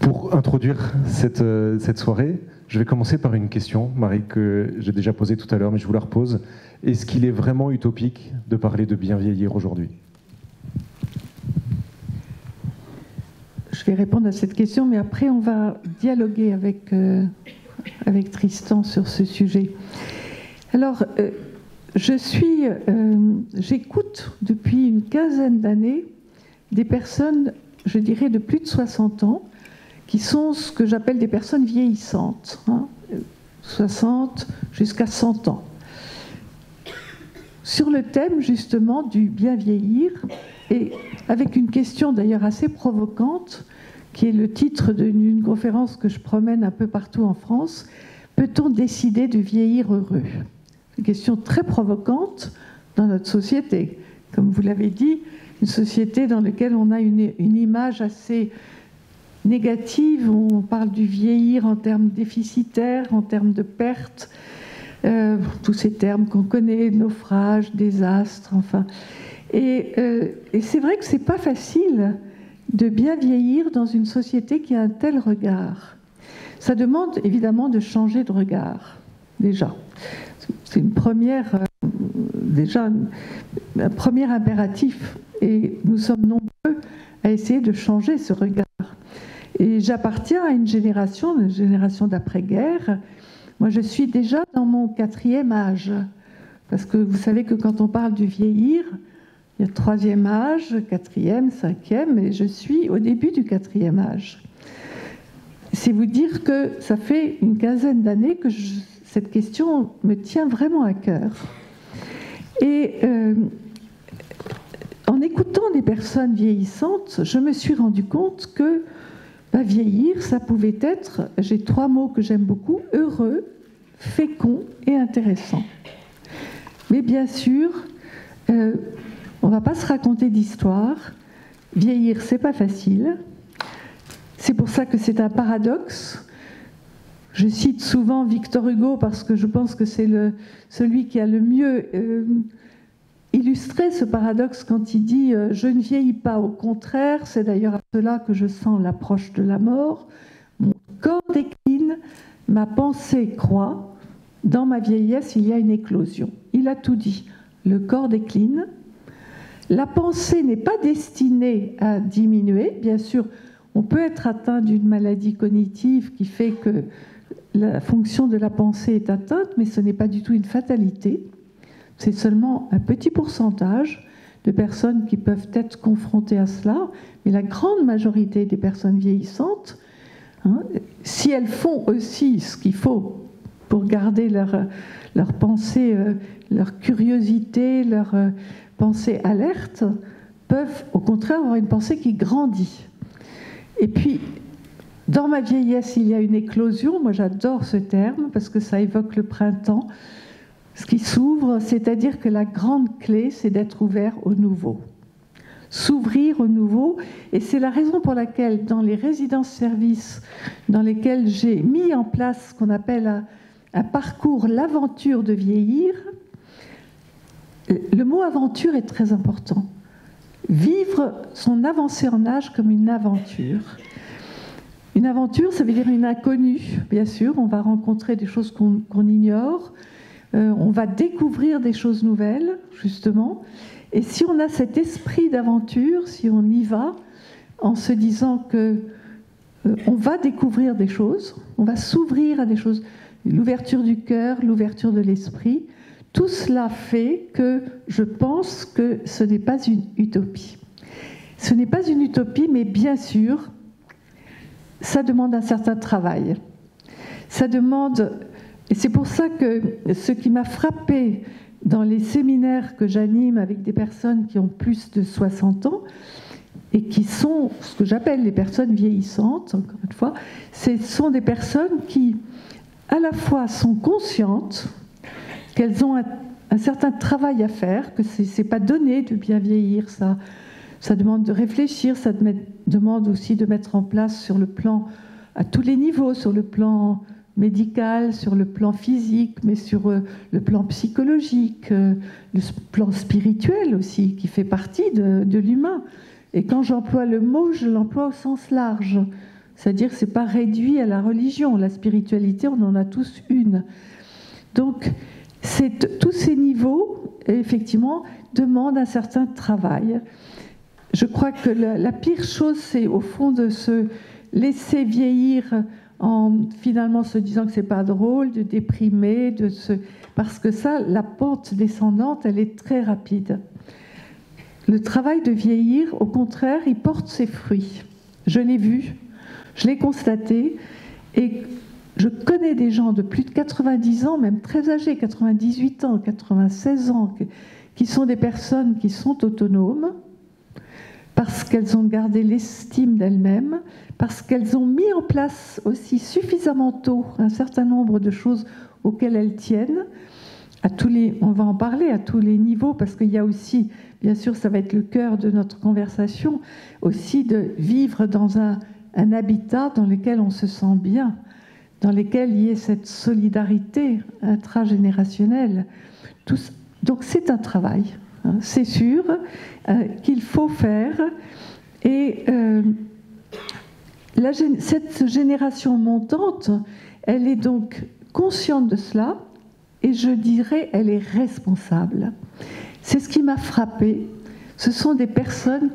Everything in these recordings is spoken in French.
Pour introduire cette soirée, je vais commencer par une question, Marie, que j'ai déjà posée tout à l'heure, mais je vous la repose. Est-ce qu'il est vraiment utopique de parler de bien vieillir aujourd'hui ? Je vais répondre à cette question, mais après on va dialoguer avec Tristan sur ce sujet. Alors, j'écoute depuis une quinzaine d'années des personnes, je dirais de plus de 60 ans, qui sont ce que j'appelle des personnes vieillissantes, 60 jusqu'à 100 ans, sur le thème justement du bien vieillir, et avec une question d'ailleurs assez provocante, qui est le titre d'une conférence que je promène un peu partout en France: peut-on décider de vieillir heureux ? Une question très provocante dans notre société. Comme vous l'avez dit, une société dans laquelle on a une image assez négative, où on parle du vieillir en termes déficitaires, en termes de pertes, tous ces termes qu'on connaît, naufrage, désastre, enfin. Et c'est vrai que c'est pas facile de bien vieillir dans une société qui a un tel regard. Ça demande évidemment de changer de regard, déjà. C'est une première, un premier impératif, et nous sommes nombreux à essayer de changer ce regard. Et j'appartiens à une génération d'après-guerre. Moi, je suis déjà dans mon 4e âge, parce que vous savez que quand on parle du vieillir, il y a 3e âge, 4e, 5e, et je suis au début du 4e âge. C'est vous dire que ça fait une quinzaine d'années que cette question me tient vraiment à cœur. Et en écoutant des personnes vieillissantes, je me suis rendu compte que vieillir, ça pouvait être, j'ai 3 mots que j'aime beaucoup: heureux, fécond et intéressant. Mais bien sûr, on ne va pas se raconter d'histoire. Vieillir, c'est pas facile. C'est pour ça que c'est un paradoxe. Je cite souvent Victor Hugo parce que je pense que c'est celui qui a le mieux illustré ce paradoxe quand il dit « Je ne vieillis pas, au contraire, c'est d'ailleurs à cela que je sens l'approche de la mort. Mon corps décline, ma pensée croît. Dans ma vieillesse, il y a une éclosion. » Il a tout dit. Le corps décline. La pensée n'est pas destinée à diminuer. Bien sûr, on peut être atteint d'une maladie cognitive qui fait que la fonction de la pensée est atteinte, mais ce n'est pas du tout une fatalité. C'est seulement un petit pourcentage de personnes qui peuvent être confrontées à cela, mais la grande majorité des personnes vieillissantes, si elles font aussi ce qu'il faut pour garder leur pensée, leur curiosité, leur pensée alerte, peuvent au contraire avoir une pensée qui grandit. Et puis, dans ma vieillesse, il y a une éclosion. Moi, j'adore ce terme parce que ça évoque le printemps, ce qui s'ouvre, c'est-à-dire que la grande clé, c'est d'être ouvert au nouveau. S'ouvrir au nouveau, et c'est la raison pour laquelle, dans les résidences-services dans lesquelles j'ai mis en place ce qu'on appelle un parcours, l'aventure de vieillir, le mot aventure est très important. Vivre son avancée en âge comme une aventure. Une aventure, ça veut dire une inconnue, bien sûr. On va rencontrer des choses qu'on ignore. On va découvrir des choses nouvelles, justement. Et si on a cet esprit d'aventure, si on y va, en se disant que on va découvrir des choses, on va s'ouvrir à des choses, l'ouverture du cœur, l'ouverture de l'esprit, tout cela fait que je pense que ce n'est pas une utopie. Ce n'est pas une utopie, mais bien sûr, ça demande un certain travail. Ça demande, et c'est pour ça que ce qui m'a frappé dans les séminaires que j'anime avec des personnes qui ont plus de 60 ans, et qui sont ce que j'appelle les personnes vieillissantes, encore une fois, ce sont des personnes qui, à la fois, sont conscientes qu'elles ont un certain travail à faire, que ce n'est pas donné de bien vieillir, ça demande de réfléchir, ça demande aussi de mettre en place sur le plan, à tous les niveaux, sur le plan médical, sur le plan physique, mais sur le plan psychologique, le plan spirituel aussi, qui fait partie de l'humain. Et quand j'emploie le mot, je l'emploie au sens large. C'est-à-dire que ce n'est pas réduit à la religion. La spiritualité, on en a tous une. Donc, tous ces niveaux, effectivement, demandent un certain travail. Je crois que la pire chose, c'est au fond de se laisser vieillir en finalement se disant que c'est pas drôle, de déprimer, parce que ça, la pente descendante, elle est très rapide. Le travail de vieillir, au contraire, il porte ses fruits. Je l'ai vu, je l'ai constaté, et je connais des gens de plus de 90 ans, même très âgés, 98 ans, 96 ans, qui sont des personnes qui sont autonomes, parce qu'elles ont gardé l'estime d'elles-mêmes, parce qu'elles ont mis en place aussi suffisamment tôt un certain nombre de choses auxquelles elles tiennent, on va en parler à tous les niveaux, parce qu'il y a aussi, bien sûr, ça va être le cœur de notre conversation, aussi de vivre dans un habitat dans lequel on se sent bien, dans lequel il y ait cette solidarité intragénérationnelle. Donc c'est un travail, hein, c'est sûr, qu'il faut faire. Et cette génération montante, elle est donc consciente de cela, et je dirais, elle est responsable. C'est ce qui m'a frappée. Ce sont des personnes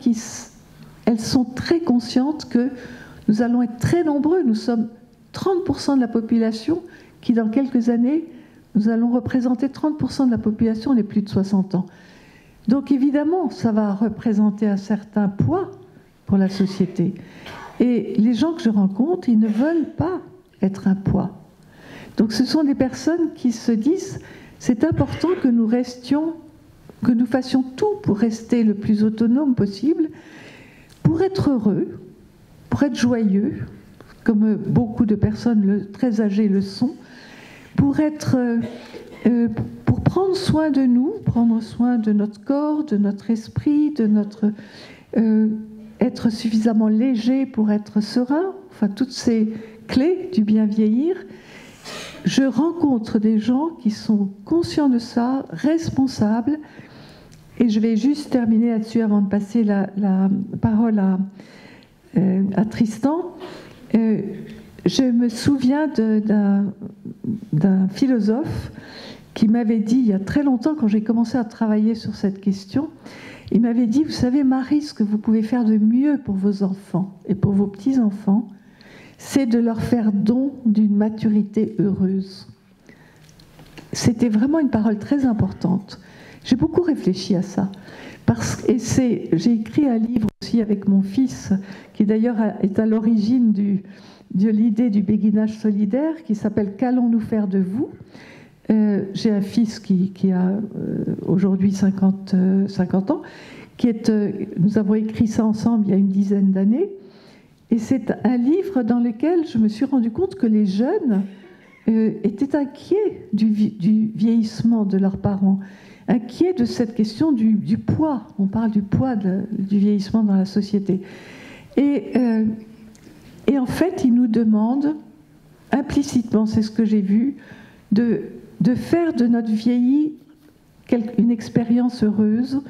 elles sont très conscientes que nous allons être très nombreux. Nous sommes 30% de la population qui, dans quelques années, nous allons représenter 30% de la population les plus de 60 ans. Donc évidemment, ça va représenter un certain poids pour la société. Et les gens que je rencontre, ils ne veulent pas être un poids. Donc ce sont des personnes qui se disent, c'est important que nous fassions tout pour rester le plus autonome possible, pour être heureux, pour être joyeux, comme beaucoup de personnes très âgées le sont, pour prendre soin de nous, prendre soin de notre corps, de notre esprit, être suffisamment léger pour être serein, enfin toutes ces clés du bien vieillir. Je rencontre des gens qui sont conscients de ça, responsables, et je vais juste terminer là-dessus avant de passer la parole à Tristan. Je me souviens d'un philosophe qui m'avait dit, il y a très longtemps, quand j'ai commencé à travailler sur cette question, il m'avait dit, vous savez, Marie, ce que vous pouvez faire de mieux pour vos enfants et pour vos petits-enfants, c'est de leur faire don d'une maturité heureuse. C'était vraiment une parole très importante. J'ai beaucoup réfléchi à ça. J'ai écrit un livre aussi avec mon fils, qui d'ailleurs est à l'origine de l'idée du béguinage solidaire, qui s'appelle « Qu'allons-nous faire de vous ?» J'ai un fils qui a aujourd'hui 50 ans, nous avons écrit ça ensemble il y a une dizaine d'années, et c'est un livre dans lequel je me suis rendu compte que les jeunes étaient inquiets du vieillissement de leurs parents, inquiets de cette question du poids. On parle du poids du vieillissement dans la société. Et en fait, ils nous demandent, implicitement, c'est ce que j'ai vu, de faire de notre vieilli une expérience heureuse,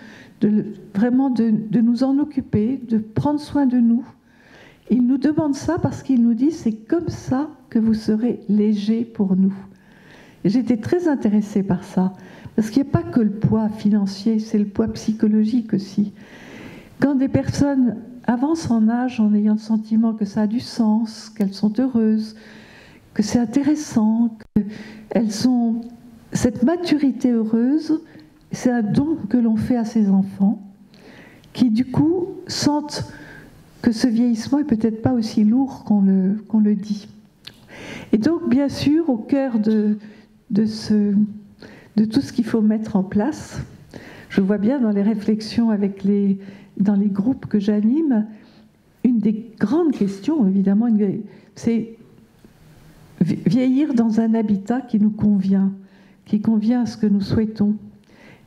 vraiment de nous en occuper, de prendre soin de nous. Ils nous demandent ça parce qu'ils nous disent c'est comme ça que vous serez léger pour nous. Et j'étais très intéressée par ça, parce qu'il n'y a pas que le poids financier, c'est le poids psychologique aussi. Quand des personnes avancent en âge en ayant le sentiment que ça a du sens, qu'elles sont heureuses, que c'est intéressant, qu'elles ont cette maturité heureuse, c'est un don que l'on fait à ses enfants, qui du coup sentent que ce vieillissement est peut-être pas aussi lourd qu'on le dit. Et donc, bien sûr, au cœur de tout ce qu'il faut mettre en place, je vois bien dans les réflexions dans les groupes que j'anime, une des grandes questions, évidemment, c'est vieillir dans un habitat qui nous convient, qui convient à ce que nous souhaitons.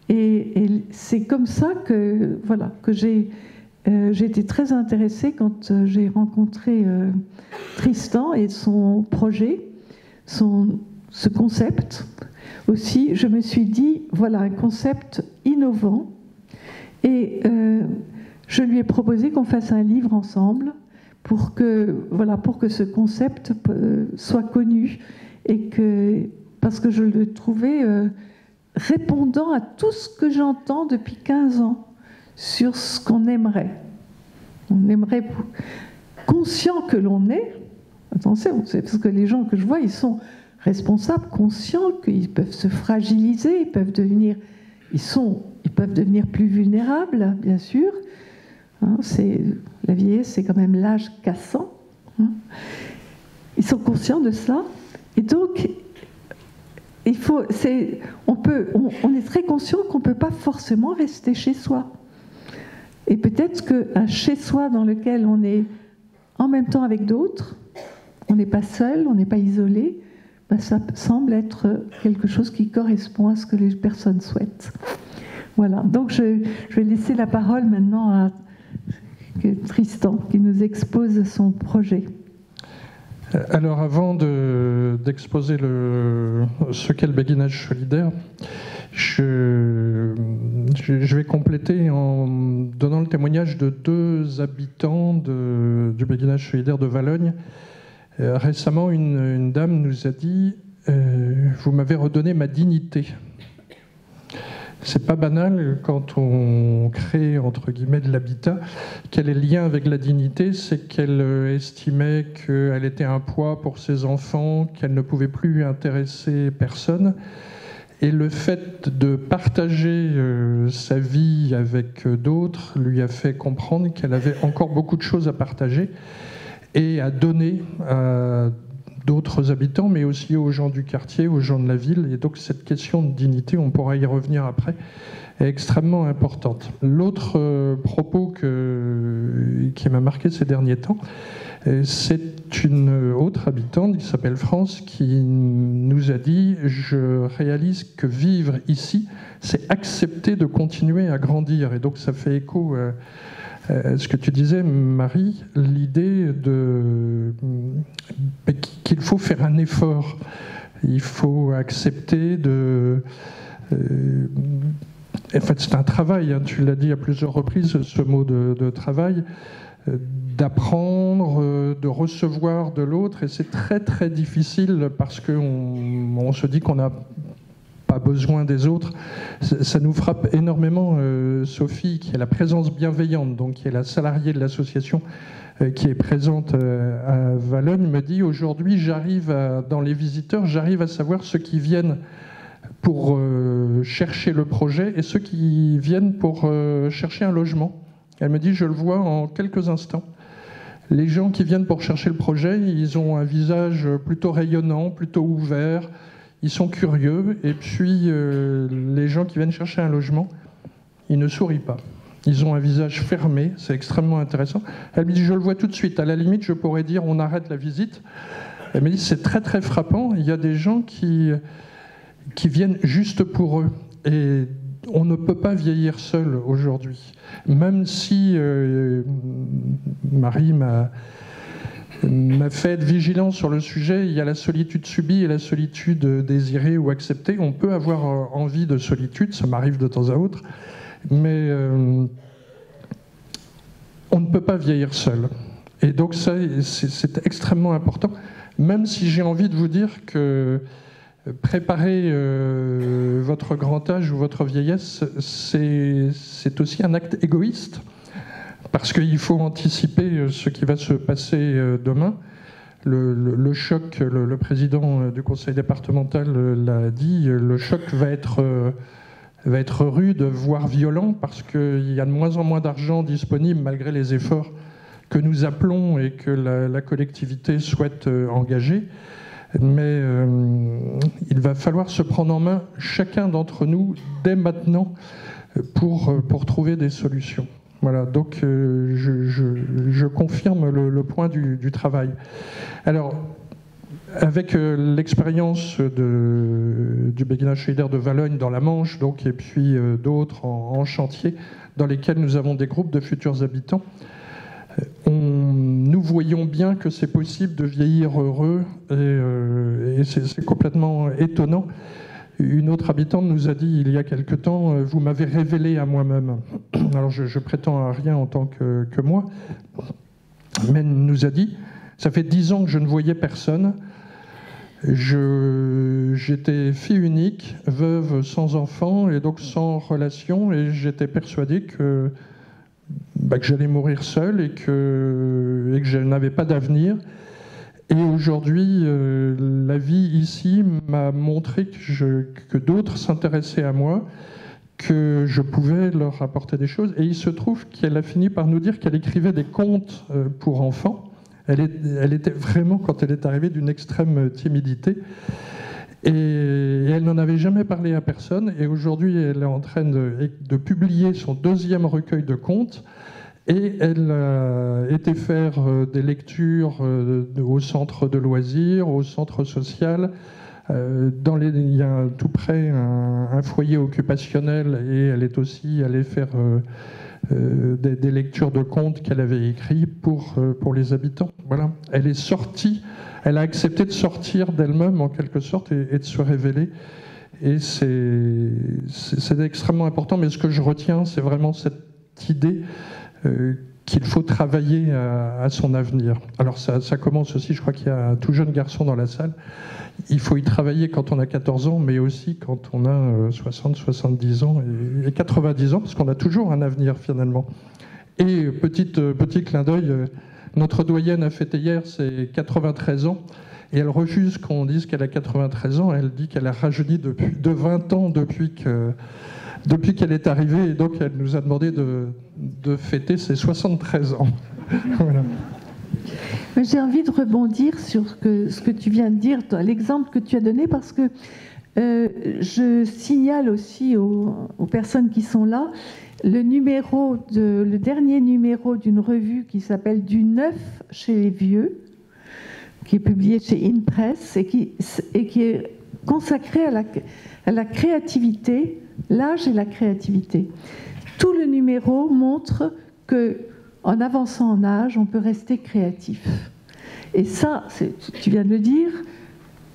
Et c'est comme ça que j'ai été très intéressée quand j'ai rencontré Tristan et son projet, ce concept. Aussi, je me suis dit, voilà un concept innovant. Et je lui ai proposé qu'on fasse un livre ensemble pour que ce concept soit connu parce que je le trouvais répondant à tout ce que j'entends depuis 15 ans sur ce qu'on aimerait. On aimerait, conscient que l'on est, attention, c'est parce que les gens que je vois, ils sont responsables, conscients qu'ils peuvent se fragiliser, ils peuvent devenir plus vulnérables, bien sûr. La vieillesse, c'est quand même l'âge cassant. Ils sont conscients de cela. Et donc, on est très conscient qu'on ne peut pas forcément rester chez soi. Et peut-être qu'un chez-soi dans lequel on est en même temps avec d'autres, on n'est pas seul, on n'est pas isolé, ça semble être quelque chose qui correspond à ce que les personnes souhaitent. Voilà, donc je vais laisser la parole maintenant à Tristan, qui nous expose son projet. Alors avant d'exposer ce qu'est le béguinage solidaire, je vais compléter en donnant le témoignage de 2 habitants du béguinage solidaire de Valognes. Récemment, une dame nous a dit « Vous m'avez redonné ma dignité ». C'est pas banal quand on crée, entre guillemets, de l'habitat. Quel est le lien avec la dignité? C'est qu'elle estimait qu'elle était un poids pour ses enfants, qu'elle ne pouvait plus intéresser personne. Et le fait de partager sa vie avec d'autres lui a fait comprendre qu'elle avait encore beaucoup de choses à partager et à donner à d'autres habitants, mais aussi aux gens du quartier, aux gens de la ville. Et donc cette question de dignité, on pourra y revenir après, est extrêmement importante. L'autre propos qui m'a marqué ces derniers temps, c'est une autre habitante qui s'appelle France qui nous a dit « Je réalise que vivre ici, c'est accepter de continuer à grandir ». Et donc ça fait écho à ce que tu disais, Marie, l'idée qu'il faut faire un effort. Il faut accepter en fait, c'est un travail, hein, tu l'as dit à plusieurs reprises, ce mot de travail, d'apprendre, de recevoir de l'autre, et c'est très très difficile parce qu'on se dit qu'on n'a pas besoin des autres. Ça nous frappe énormément. Sophie, qui est la présence bienveillante, donc qui est la salariée de l'association qui est présente à Valognes, me dit aujourd'hui, dans les visiteurs, j'arrive à savoir ceux qui viennent pour chercher le projet et ceux qui viennent pour chercher un logement. Elle me dit, je le vois en quelques instants. Les gens qui viennent pour chercher le projet, ils ont un visage plutôt rayonnant, plutôt ouvert, ils sont curieux, et puis les gens qui viennent chercher un logement, ils ne sourient pas. Ils ont un visage fermé, c'est extrêmement intéressant. Elle me dit, je le vois tout de suite, à la limite, je pourrais dire, on arrête la visite. Elle me dit, c'est très très frappant, il y a des gens qui viennent juste pour eux. Et on ne peut pas vieillir seul aujourd'hui. Même si Marie m'a fait être vigilant sur le sujet, il y a la solitude subie et la solitude désirée ou acceptée. On peut avoir envie de solitude, ça m'arrive de temps à autre, mais on ne peut pas vieillir seul. Et donc ça, c'est extrêmement important, même si j'ai envie de vous dire que préparer votre grand âge ou votre vieillesse, c'est aussi un acte égoïste, parce qu'il faut anticiper ce qui va se passer demain. Le choc, le président du conseil départemental l'a dit, le choc va être rude, voire violent, parce qu'il y a de moins en moins d'argent disponible malgré les efforts que nous appelons et que la collectivité souhaite engager. Mais il va falloir se prendre en main, chacun d'entre nous, dès maintenant, pour trouver des solutions. Voilà, donc je confirme le point du travail. Alors, avec l'expérience du béguinage solidaire de Valognes dans la Manche, donc, et puis d'autres en chantier, dans lesquels nous avons des groupes de futurs habitants, nous voyons bien que c'est possible de vieillir heureux, et c'est complètement étonnant Une autre habitante nous a dit il y a quelque temps, vous m'avez révélé à moi-même. Alors je prétends à rien en tant que moi, mais elle nous a dit, ça fait 10 ans que je ne voyais personne. J'étais fille unique, veuve sans enfant et donc sans relation, et j'étais persuadée que j'allais mourir seule et que je n'avais pas d'avenir. Et aujourd'hui, la vie ici m'a montré que d'autres s'intéressaient à moi, que je pouvais leur apporter des choses. Et il se trouve qu'elle a fini par nous dire qu'elle écrivait des contes pour enfants. Elle était vraiment, quand elle est arrivée, d'une extrême timidité. Et elle n'en avait jamais parlé à personne. Et aujourd'hui, elle est en train de publier son 2e recueil de contes. Et elle a été faire des lectures au centre de loisirs, au centre social. Il y a tout près un foyer occupationnel et elle est aussi allée faire des lectures de contes qu'elle avait écrits pour les habitants. Voilà. Elle est sortie, elle a accepté de sortir d'elle-même en quelque sorte et de se révéler. Et c'est extrêmement important. Mais ce que je retiens, c'est vraiment cette idée qu'il faut travailler à son avenir. Alors ça commence aussi, je crois qu'il y a un tout jeune garçon dans la salle, il faut y travailler quand on a 14 ans, mais aussi quand on a 60, 70 ans et 90 ans, parce qu'on a toujours un avenir finalement. Et petit clin d'œil, notre doyenne a fêté hier ses 93 ans, et elle refuse qu'on dise qu'elle a 93 ans, elle dit qu'elle a rajeuni de 20 ans depuis qu'elle est arrivée, et donc elle nous a demandé de fêter ses 73 ans. Voilà. J'ai envie de rebondir sur ce que tu viens de dire, l'exemple que tu as donné, parce que je signale aussi aux personnes qui sont là le dernier numéro d'une revue qui s'appelle Du Neuf chez les Vieux, qui est publié chez InPress et qui est consacré à la créativité, l'âge et la créativité. Tout le numéro montre qu'en avançant en âge, on peut rester créatif. Et ça, tu viens de le dire,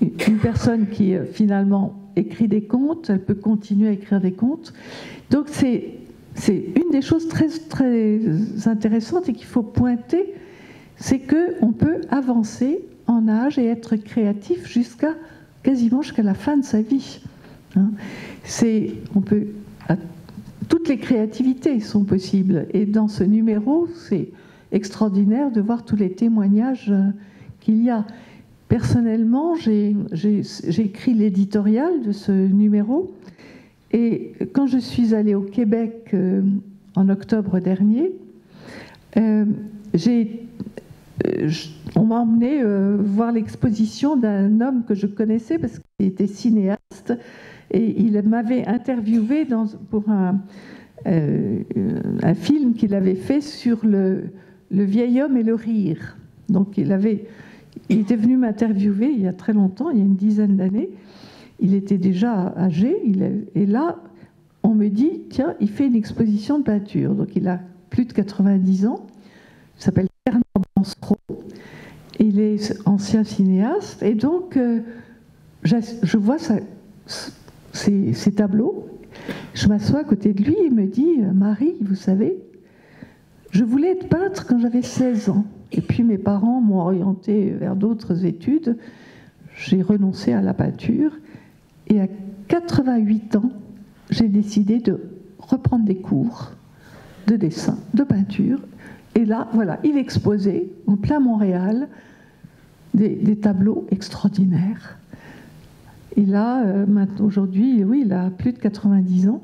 une personne qui finalement écrit des contes, elle peut continuer à écrire des contes. Donc c'est une des choses très, très intéressantes et qu'il faut pointer, c'est qu'on peut avancer en âge et être créatif quasiment jusqu'à la fin de sa vie. Toutes les créativités sont possibles. Et dans ce numéro, c'est extraordinaire de voir tous les témoignages qu'il y a. Personnellement, j'ai écrit l'éditorial de ce numéro. Et quand je suis allée au Québec en octobre dernier, on m'a emmené voir l'exposition d'un homme que je connaissais parce qu'il était cinéaste. Et il m'avait interviewé pour un film qu'il avait fait sur le vieil homme et le rire. Donc il était venu m'interviewer il y a très longtemps, il y a une dizaine d'années. Il était déjà âgé, et là, on me dit, tiens, il fait une exposition de peinture. Donc il a plus de 90 ans, il s'appelle Bernard Dansereau, il est ancien cinéaste, et donc je vois ces tableaux, je m'assois à côté de lui et il me dit, Marie, vous savez, je voulais être peintre quand j'avais 16 ans. Et puis mes parents m'ont orienté vers d'autres études. J'ai renoncé à la peinture. Et à 88 ans, j'ai décidé de reprendre des cours de dessin, de peinture. Et là, voilà, il exposait en plein Montréal des tableaux extraordinaires. Et là, aujourd'hui, oui, il a plus de 90 ans.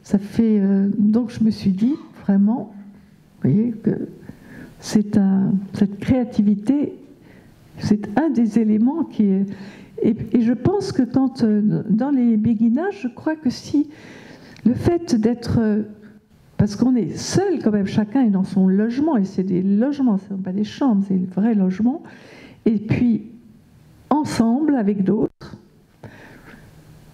Ça fait, donc je me suis dit, vraiment, vous voyez, que cette créativité, c'est un des éléments qui est... Et je pense que dans les béguinages, je crois que si le fait d'être... Parce qu'on est seul quand même, chacun est dans son logement, et c'est des logements, ce ne sont pas des chambres, c'est des vrais logements. Et puis, ensemble, avec d'autres,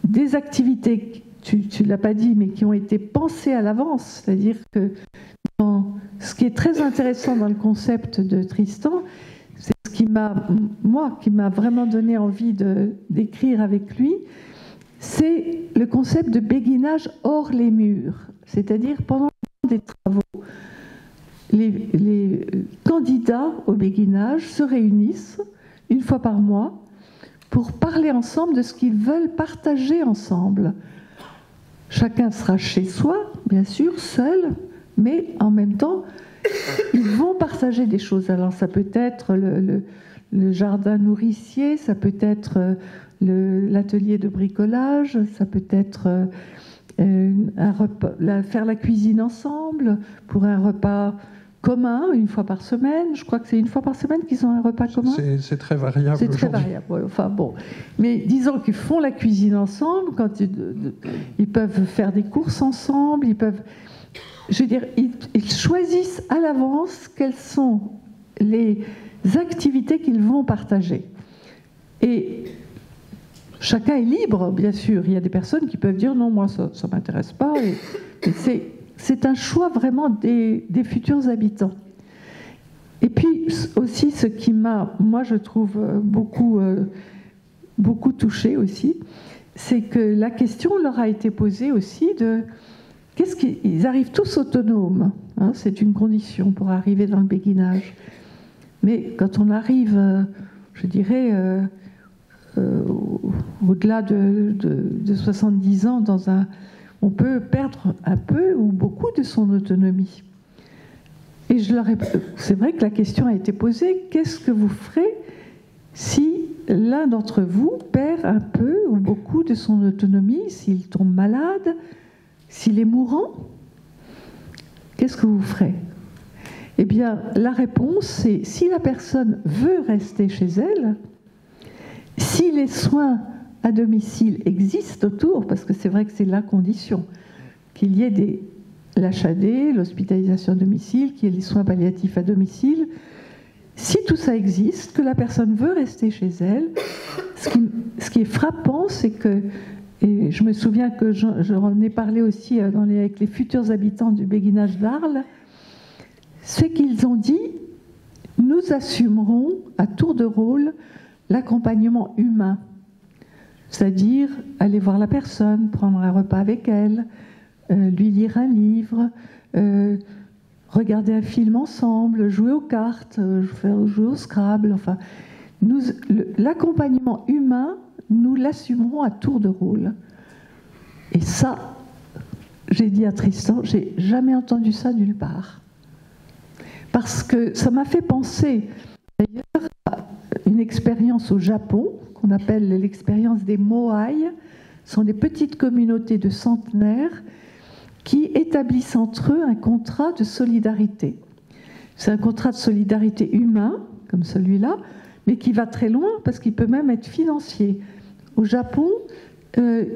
des activités, tu ne l'as pas dit, mais qui ont été pensées à l'avance. C'est-à-dire que ce qui est très intéressant dans le concept de Tristan, c'est ce qui m'a vraiment donné envie d'écrire avec lui, c'est le concept de béguinage hors les murs. C'est-à-dire, pendant des travaux, les candidats au béguinage se réunissent une fois par mois pour parler ensemble de ce qu'ils veulent partager ensemble. Chacun sera chez soi, bien sûr, seul, mais en même temps, ils vont partager des choses. Alors ça peut être le jardin nourricier, ça peut être l'atelier de bricolage, ça peut être un repas, faire la cuisine ensemble pour un repas commun, une fois par semaine. Je crois que c'est une fois par semaine qu'ils ont un repas commun. C'est très variable. C'est très variable, ouais, enfin bon. Mais disons qu'ils font la cuisine ensemble, quand ils peuvent faire des courses ensemble, ils peuvent... Je veux dire, ils choisissent à l'avance quelles sont les activités qu'ils vont partager. Et chacun est libre, bien sûr. Il y a des personnes qui peuvent dire non, moi ça ne m'intéresse pas. Et c'est un choix vraiment des futurs habitants. Et puis aussi, ce qui m'a, moi je trouve, beaucoup touchée aussi, c'est que la question leur a été posée aussi de ils arrivent tous autonomes, hein, c'est une condition pour arriver dans le béguinage. Mais quand on arrive, je dirais, au-delà de 70 ans, on peut perdre un peu ou beaucoup de son autonomie. Et c'est vrai que la question a été posée, qu'est-ce que vous ferez si l'un d'entre vous perd un peu ou beaucoup de son autonomie, s'il tombe malade, s'il est mourant? Qu'est-ce que vous ferez? Eh bien, la réponse, c'est si la personne veut rester chez elle, si les soins à domicile existent autour, parce que c'est vrai que c'est la condition, qu'il y ait l'HAD, l'hospitalisation à domicile, qu'il y ait les soins palliatifs à domicile, si tout ça existe, que la personne veut rester chez elle, ce qui est frappant, c'est que, et je me souviens que j'en ai parlé aussi avec les futurs habitants du béguinage d'Arles, c'est qu'ils ont dit « nous assumerons à tour de rôle l'accompagnement humain ». C'est-à-dire aller voir la personne, prendre un repas avec elle, lui lire un livre, regarder un film ensemble, jouer aux cartes, jouer au Scrabble. Enfin, l'accompagnement humain, nous l'assumerons à tour de rôle. Et ça, j'ai dit à Tristan, j'ai jamais entendu ça nulle part. Parce que ça m'a fait penser, d'ailleurs, à une expérience au Japon, qu'on appelle l'expérience des Moai. Ce sont des petites communautés de centenaires qui établissent entre eux un contrat de solidarité. C'est un contrat de solidarité humain, comme celui-là, mais qui va très loin parce qu'il peut même être financier. Au Japon,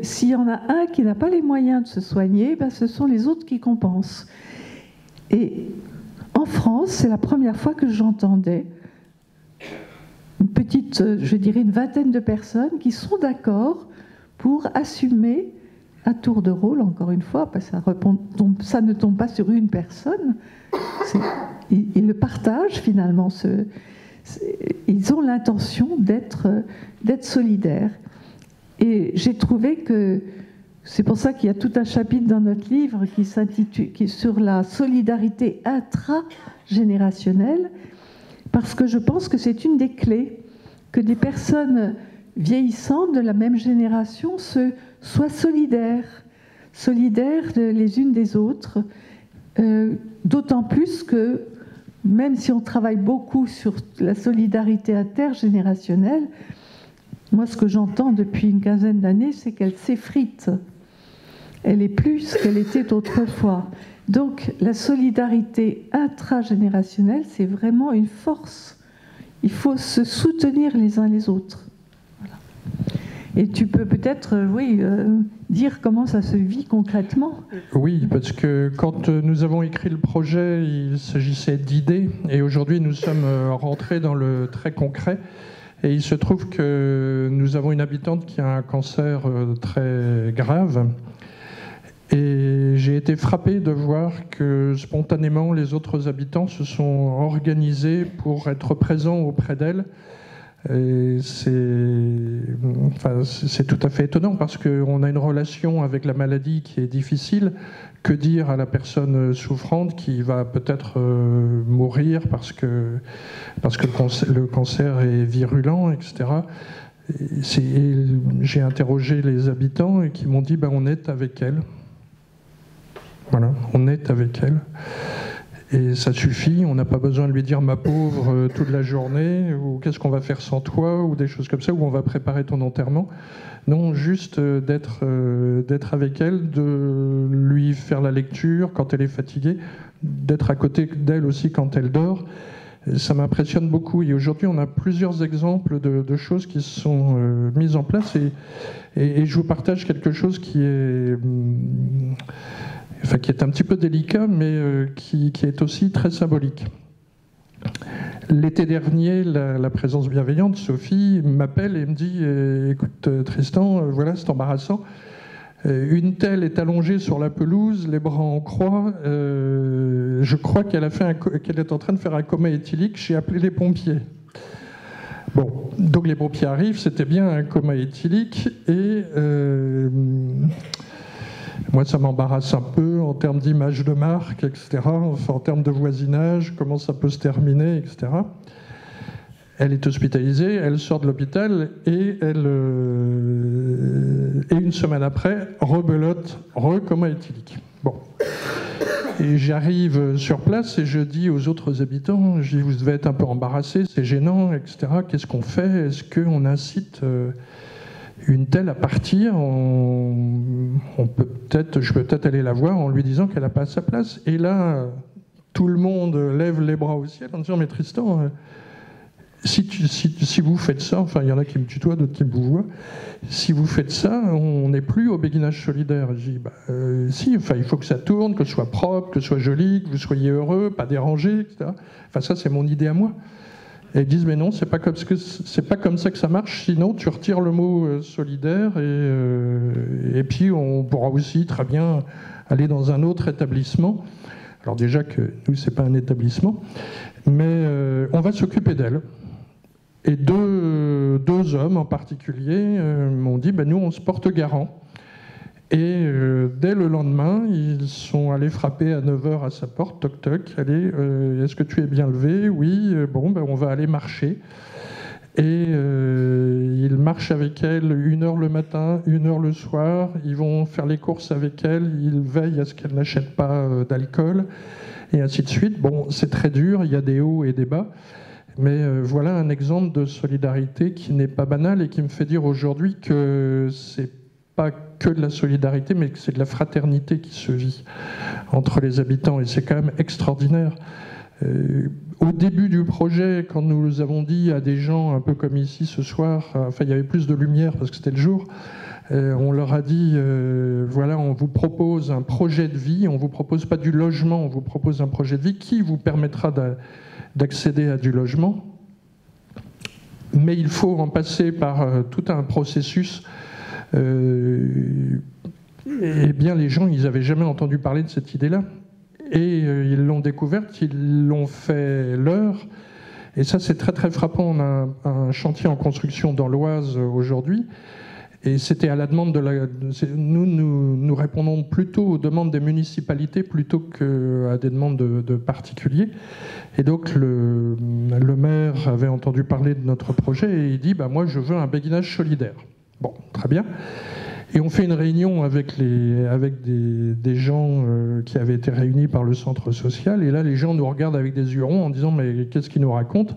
s'il y en a un qui n'a pas les moyens de se soigner, ben ce sont les autres qui compensent. Et en France, c'est la première fois que j'entendais une petite, je dirais une vingtaine de personnes qui sont d'accord pour assumer à tour de rôle, encore une fois, parce que ça ne tombe pas sur une personne, ils le partagent finalement, ils ont l'intention d'être solidaires. Et j'ai trouvé que, c'est pour ça qu'il y a tout un chapitre dans notre livre qui est sur la solidarité intragénérationnelle, parce que je pense que c'est une des clés, que des personnes vieillissantes de la même génération soient solidaires les unes des autres, d'autant plus que, même si on travaille beaucoup sur la solidarité intergénérationnelle, moi ce que j'entends depuis une quinzaine d'années, c'est qu'elle s'effrite. Elle est plus qu'elle était autrefois. Donc la solidarité intragénérationnelle, c'est vraiment une force. Il faut se soutenir les uns les autres. Voilà. Et tu peux peut-être, dire comment ça se vit concrètement. Oui, parce que quand nous avons écrit le projet, il s'agissait d'idées, et aujourd'hui nous sommes rentrés dans le très concret. Et il se trouve que nous avons une habitante qui a un cancer très grave. Et j'ai été frappé de voir que spontanément les autres habitants se sont organisés pour être présents auprès d'elle. C'est tout à fait étonnant parce qu'on a une relation avec la maladie qui est difficile. Que dire à la personne souffrante qui va peut-être mourir parce que le cancer est virulent, etc. J'ai interrogé les habitants et qui m'ont dit on est avec elle. Voilà, on est avec elle. Et ça suffit, on n'a pas besoin de lui dire ma pauvre toute la journée, ou qu'est-ce qu'on va faire sans toi, ou des choses comme ça, ou on va préparer ton enterrement. Non, juste d'être avec elle, de lui faire la lecture quand elle est fatiguée, d'être à côté d'elle aussi quand elle dort. Ça m'impressionne beaucoup. Et aujourd'hui, on a plusieurs exemples de choses qui sont mises en place. Et je vous partage quelque chose qui est un petit peu délicat, mais qui est aussi très symbolique. L'été dernier, la présence bienveillante, Sophie, m'appelle et me dit « Écoute Tristan, voilà, c'est embarrassant. Une telle est allongée sur la pelouse, les bras en croix. Je crois qu'elle est en train de faire un coma éthylique. J'ai appelé les pompiers. » Bon, donc les pompiers arrivent, c'était bien un coma éthylique. Et moi, ça m'embarrasse un peu en termes d'image de marque, etc. Enfin, en termes de voisinage, comment ça peut se terminer, etc. Elle est hospitalisée, elle sort de l'hôpital et une semaine après, rebelote, coma éthylique. Bon. Et j'arrive sur place et je dis aux autres habitants, je dis, vous devez être un peu embarrassés, c'est gênant, etc. Qu'est-ce qu'on fait? Est-ce qu'on incite une telle à partir? Je peux peut-être aller la voir en lui disant qu'elle n'a pas sa place. Et là, tout le monde lève les bras au ciel en disant, mais Tristan, si vous faites ça, enfin il y en a qui me tutoient, d'autres qui me vouvoient, si vous faites ça, on n'est plus au béguinage solidaire. Je dis, si, enfin il faut que ça tourne, que ce soit propre, que ce soit joli, que vous soyez heureux, pas dérangé, etc. Enfin ça c'est mon idée à moi. Et ils disent, mais non, c'est pas comme ça que ça marche, sinon tu retires le mot solidaire et puis on pourra aussi très bien aller dans un autre établissement. Alors déjà que nous, c'est pas un établissement, mais on va s'occuper d'elle. Et deux hommes en particulier m'ont dit, nous on se porte garant. Et dès le lendemain, ils sont allés frapper à 9h à sa porte, toc toc, allez, est-ce que tu es bien levé? Oui, on va aller marcher. Et ils marchent avec elle 1h le matin, 1h le soir, ils vont faire les courses avec elle, ils veillent à ce qu'elle n'achète pas d'alcool, et ainsi de suite. Bon, c'est très dur, il y a des hauts et des bas. Mais voilà un exemple de solidarité qui n'est pas banal et qui me fait dire aujourd'hui que c'est pas que de la solidarité, mais que c'est de la fraternité qui se vit entre les habitants. Et c'est quand même extraordinaire. Au début du projet, quand nous avons dit à des gens, un peu comme ici ce soir, enfin il y avait plus de lumière parce que c'était le jour, on leur a dit, voilà, on vous propose un projet de vie, on ne vous propose pas du logement, on vous propose un projet de vie qui vous permettra d'accéder à du logement, mais il faut en passer par tout un processus. Eh bien, les gens, ils n'avaient jamais entendu parler de cette idée-là, et ils l'ont découverte, ils l'ont fait leur, et ça c'est très très frappant. On a un chantier en construction dans l'Oise aujourd'hui, et c'était à la demande nous répondons plutôt aux demandes des municipalités plutôt qu'à des demandes de particuliers. Et donc le maire avait entendu parler de notre projet et il dit moi je veux un béguinage solidaire. Bon, très bien. Et on fait une réunion avec des gens qui avaient été réunis par le centre social, et là les gens nous regardent avec des yeux ronds en disant mais qu'est-ce qu'ils nous racontent?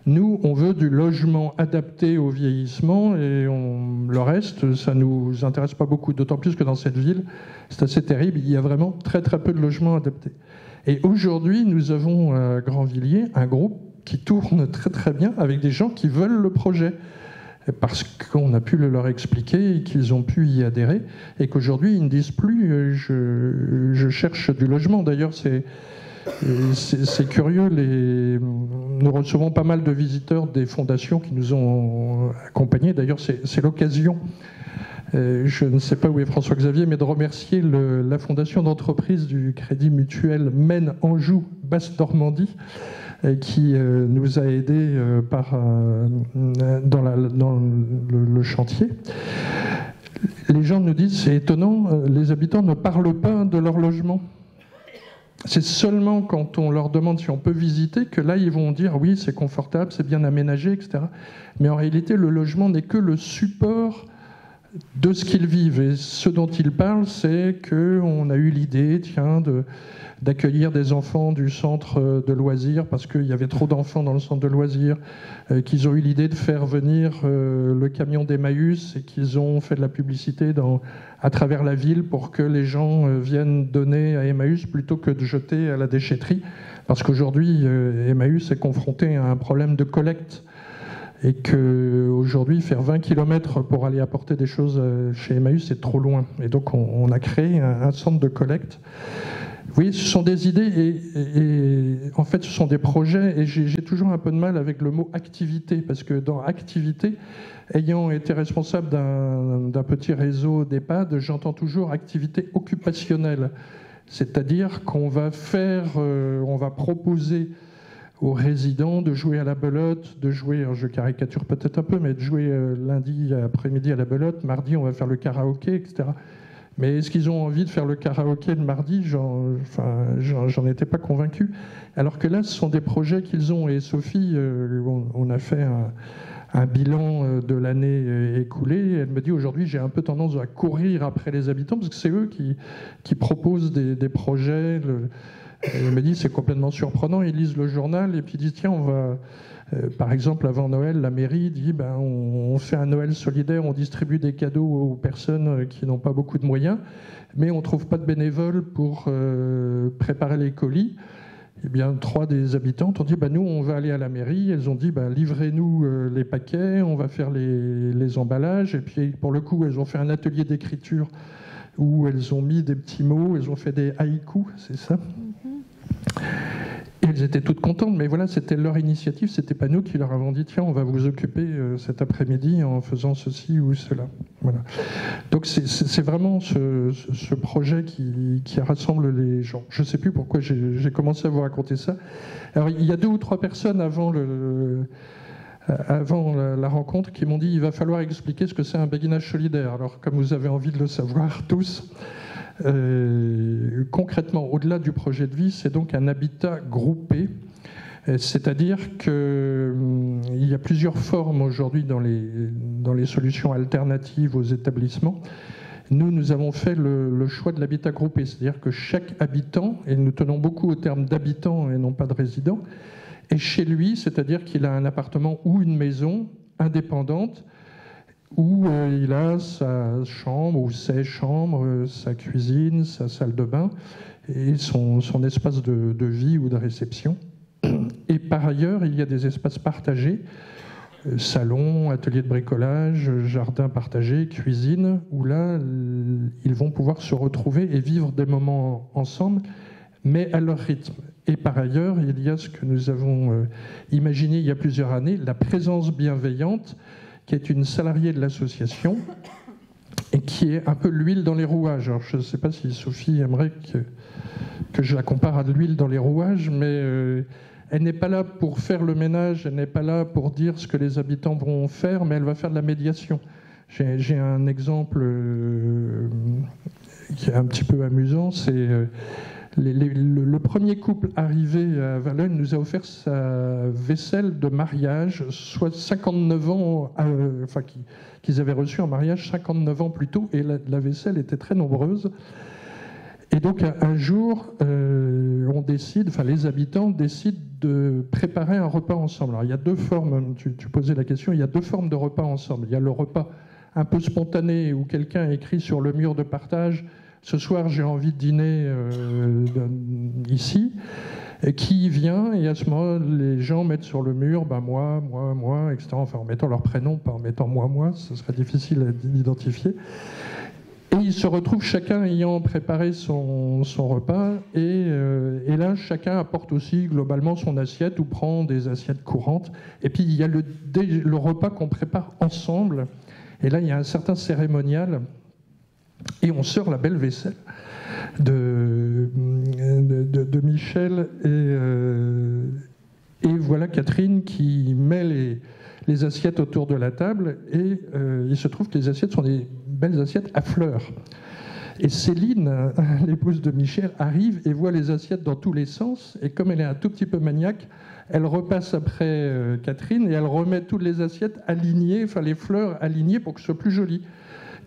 Nous, on veut du logement adapté au vieillissement, et le reste, ça ne nous intéresse pas beaucoup, d'autant plus que dans cette ville, c'est assez terrible, il y a vraiment très très peu de logements adaptés. Et aujourd'hui, nous avons à Grandvilliers un groupe qui tourne très très bien avec des gens qui veulent le projet, parce qu'on a pu le leur expliquer et qu'ils ont pu y adhérer, et qu'aujourd'hui, ils ne disent plus « je cherche du logement ». D'ailleurs, c'est curieux, nous recevons pas mal de visiteurs des fondations qui nous ont accompagnés. D'ailleurs, c'est l'occasion, je ne sais pas où est François-Xavier, mais de remercier la fondation d'entreprise du Crédit Mutuel Maine Anjou Basse-Normandie, et qui nous a aidés dans le chantier. Les gens nous disent, c'est étonnant, les habitants ne parlent pas de leur logement. C'est seulement quand on leur demande si on peut visiter que là, ils vont dire oui, c'est confortable, c'est bien aménagé, etc. Mais en réalité, le logement n'est que le support de ce qu'ils vivent. Et ce dont ils parlent, c'est qu'on a eu l'idée, d'accueillir des enfants du centre de loisirs parce qu'il y avait trop d'enfants dans le centre de loisirs, qu'ils ont eu l'idée de faire venir le camion d'Emmaüs et qu'ils ont fait de la publicité à travers la ville pour que les gens viennent donner à Emmaüs plutôt que de jeter à la déchetterie. Parce qu'aujourd'hui, Emmaüs est confronté à un problème de collecte et qu'aujourd'hui, faire 20 km pour aller apporter des choses chez Emmaüs, c'est trop loin. Et donc, on a créé un centre de collecte. Vous voyez, ce sont des idées et en fait, ce sont des projets. Et j'ai toujours un peu de mal avec le mot activité, parce que dans activité, ayant été responsable d'un petit réseau d'EHPAD, j'entends toujours activité occupationnelle. C'est-à-dire qu'on va on va proposer aux résidents de jouer à la belote, de jouer, alors je caricature peut-être un peu, mais de jouer lundi après-midi à la belote, mardi on va faire le karaoké, etc. Mais est-ce qu'ils ont envie de faire le karaoké le mardi ? J'en étais pas convaincu. Alors que là, ce sont des projets qu'ils ont. Et Sophie, on a fait un bilan de l'année écoulée. Elle me dit aujourd'hui, j'ai un peu tendance à courir après les habitants parce que c'est eux qui proposent des projets. Elle me dit c'est complètement surprenant. Ils lisent le journal et puis ils disent tiens, on va. Par exemple, avant Noël, la mairie dit on fait un Noël solidaire, on distribue des cadeaux aux personnes qui n'ont pas beaucoup de moyens, mais on ne trouve pas de bénévoles pour préparer les colis. Eh bien, 3 des habitantes ont dit nous, on va aller à la mairie. Elles ont dit livrez-nous les paquets, on va faire les emballages. Et puis, pour le coup, elles ont fait un atelier d'écriture où elles ont mis des petits mots, elles ont fait des haïkus, c'est ça ? Elles étaient toutes contentes, mais voilà, c'était leur initiative, c'était pas nous qui leur avons dit tiens, on va vous occuper cet après-midi en faisant ceci ou cela. Voilà. Donc c'est vraiment ce projet qui rassemble les gens. Je ne sais plus pourquoi j'ai commencé à vous raconter ça. Alors il y a 2 ou 3 personnes avant la rencontre qui m'ont dit il va falloir expliquer ce que c'est un béguinage solidaire. Alors comme vous avez envie de le savoir tous, concrètement, au-delà du projet de vie, c'est donc un habitat groupé, c'est-à-dire qu'il y a plusieurs formes aujourd'hui dans les solutions alternatives aux établissements. Nous avons fait le choix de l'habitat groupé, c'est-à-dire que chaque habitant, et nous tenons beaucoup au terme d'habitant et non pas de résident, est chez lui, c'est-à-dire qu'il a un appartement ou une maison indépendante où il a sa chambre ou ses chambres, sa cuisine, sa salle de bain et son espace de vie ou de réception. Et par ailleurs, il y a des espaces partagés, salon, atelier de bricolage, jardin partagé, cuisine, où là, ils vont pouvoir se retrouver et vivre des moments ensemble, mais à leur rythme. Et par ailleurs, il y a ce que nous avons imaginé il y a plusieurs années, la présence bienveillante, qui est une salariée de l'association et qui est un peu l'huile dans les rouages. Alors, je ne sais pas si Sophie aimerait que je la compare à de l'huile dans les rouages, mais elle n'est pas là pour faire le ménage, elle n'est pas là pour dire ce que les habitants vont faire, mais elle va faire de la médiation. J'ai un exemple qui est un petit peu amusant, c'est... Le premier couple arrivé à Valognes nous a offert sa vaisselle de mariage, soit 59 ans, qu'ils avaient reçu en mariage 59 ans plus tôt, et la vaisselle était très nombreuse. Et donc un jour, les habitants décident de préparer un repas ensemble. Alors il y a 2 formes, tu posais la question, il y a 2 formes de repas ensemble. Il y a le repas un peu spontané où quelqu'un écrit sur le mur de partage ce soir, j'ai envie de dîner ici. Et qui vient, et à ce moment, les gens mettent sur le mur, moi, etc. Enfin, en mettant leur prénom, pas en mettant moi, ce serait difficile d'identifier. Et ils se retrouvent chacun ayant préparé son repas, et là, chacun apporte aussi globalement son assiette ou prend des assiettes courantes. Et puis, il y a le repas qu'on prépare ensemble, et là, il y a un certain cérémonial. Et on sort la belle vaisselle de Michel voilà Catherine qui met les assiettes autour de la table, et il se trouve que les assiettes sont des belles assiettes à fleurs. Et Céline, l'épouse de Michel, arrive et voit les assiettes dans tous les sens, et comme elle est un tout petit peu maniaque, elle repasse après Catherine et elle remet toutes les assiettes alignées, enfin les fleurs alignées pour que ce soit plus joli.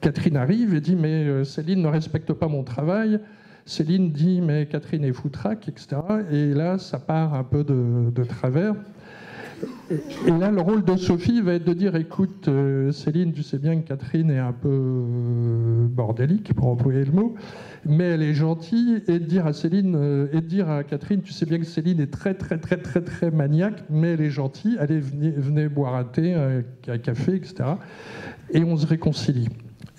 Catherine arrive et dit « mais Céline ne respecte pas mon travail ». Céline dit « mais Catherine est foutraque », etc. Et là, ça part un peu de travers. Et là, le rôle de Sophie va être de dire « écoute, Céline, tu sais bien que Catherine est un peu bordélique, pour employer le mot, mais elle est gentille », et de dire à Céline, et de dire à Catherine « tu sais bien que Céline est très, très, très, très, très maniaque, mais elle est gentille, allez, venez boire un thé, un café, etc. » Et on se réconcilie.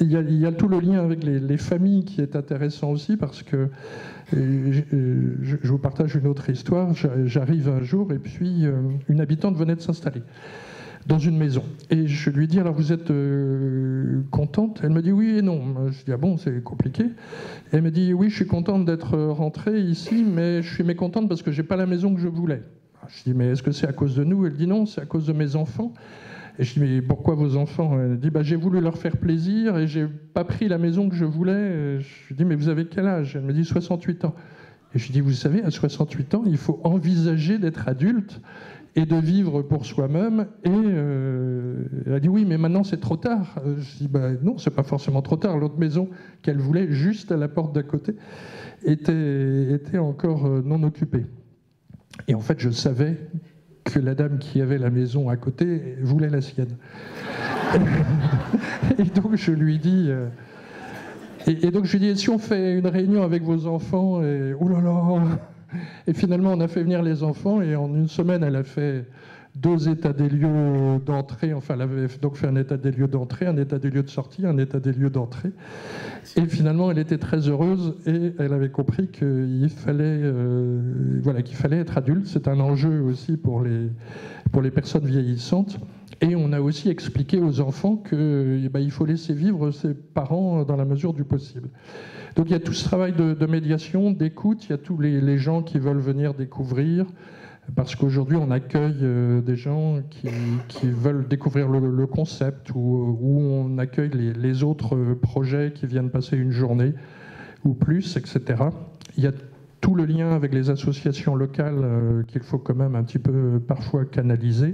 Il y a tout le lien avec les familles qui est intéressant aussi, parce que je vous partage une autre histoire. J'arrive un jour et puis une habitante venait de s'installer dans une maison. Et je lui dis « alors vous êtes contente ?» Elle me dit « oui et non ». Je dis « ah bon, c'est compliqué ». Elle me dit « oui, je suis contente d'être rentrée ici, mais je suis mécontente parce que j'ai pas la maison que je voulais ». Je dis « mais est-ce que c'est à cause de nous ?» Elle dit « non, c'est à cause de mes enfants ». Et je dis « mais pourquoi vos enfants ?» Elle dit « j'ai voulu leur faire plaisir et j'ai pas pris la maison que je voulais ». Je lui dis « mais vous avez quel âge ?» Elle me dit « 68 ans ». Et je lui dis « vous savez, à 68 ans, il faut envisager d'être adulte et de vivre pour soi-même ». Et elle a dit « oui, mais maintenant c'est trop tard ». Je dis « non, c'est pas forcément trop tard. L'autre maison qu'elle voulait, juste à la porte d'à côté, était encore non occupée. » Et en fait, je savais que la dame qui avait la maison à côté voulait la sienne. Et donc je lui dis... Et donc je lui dis, si on fait une réunion avec vos enfants, et oh là là. Et finalement on a fait venir les enfants, et en une semaine elle a fait 2 états des lieux d'entrée, enfin elle avait donc fait un état des lieux d'entrée, un état des lieux de sortie, un état des lieux d'entrée. Et finalement elle était très heureuse, et elle avait compris qu'il fallait, qu'il fallait être adulte. C'est un enjeu aussi pour les personnes vieillissantes. Et on a aussi expliqué aux enfants qu'il faut laisser vivre ses parents dans la mesure du possible. Donc il y a tout ce travail de médiation, d'écoute, il y a tous les gens qui veulent venir découvrir, parce qu'aujourd'hui on accueille des gens qui veulent découvrir le concept, ou on accueille les autres projets qui viennent passer une journée ou plus, etc. Il y a tout le lien avec les associations locales qu'il faut quand même un petit peu parfois canaliser.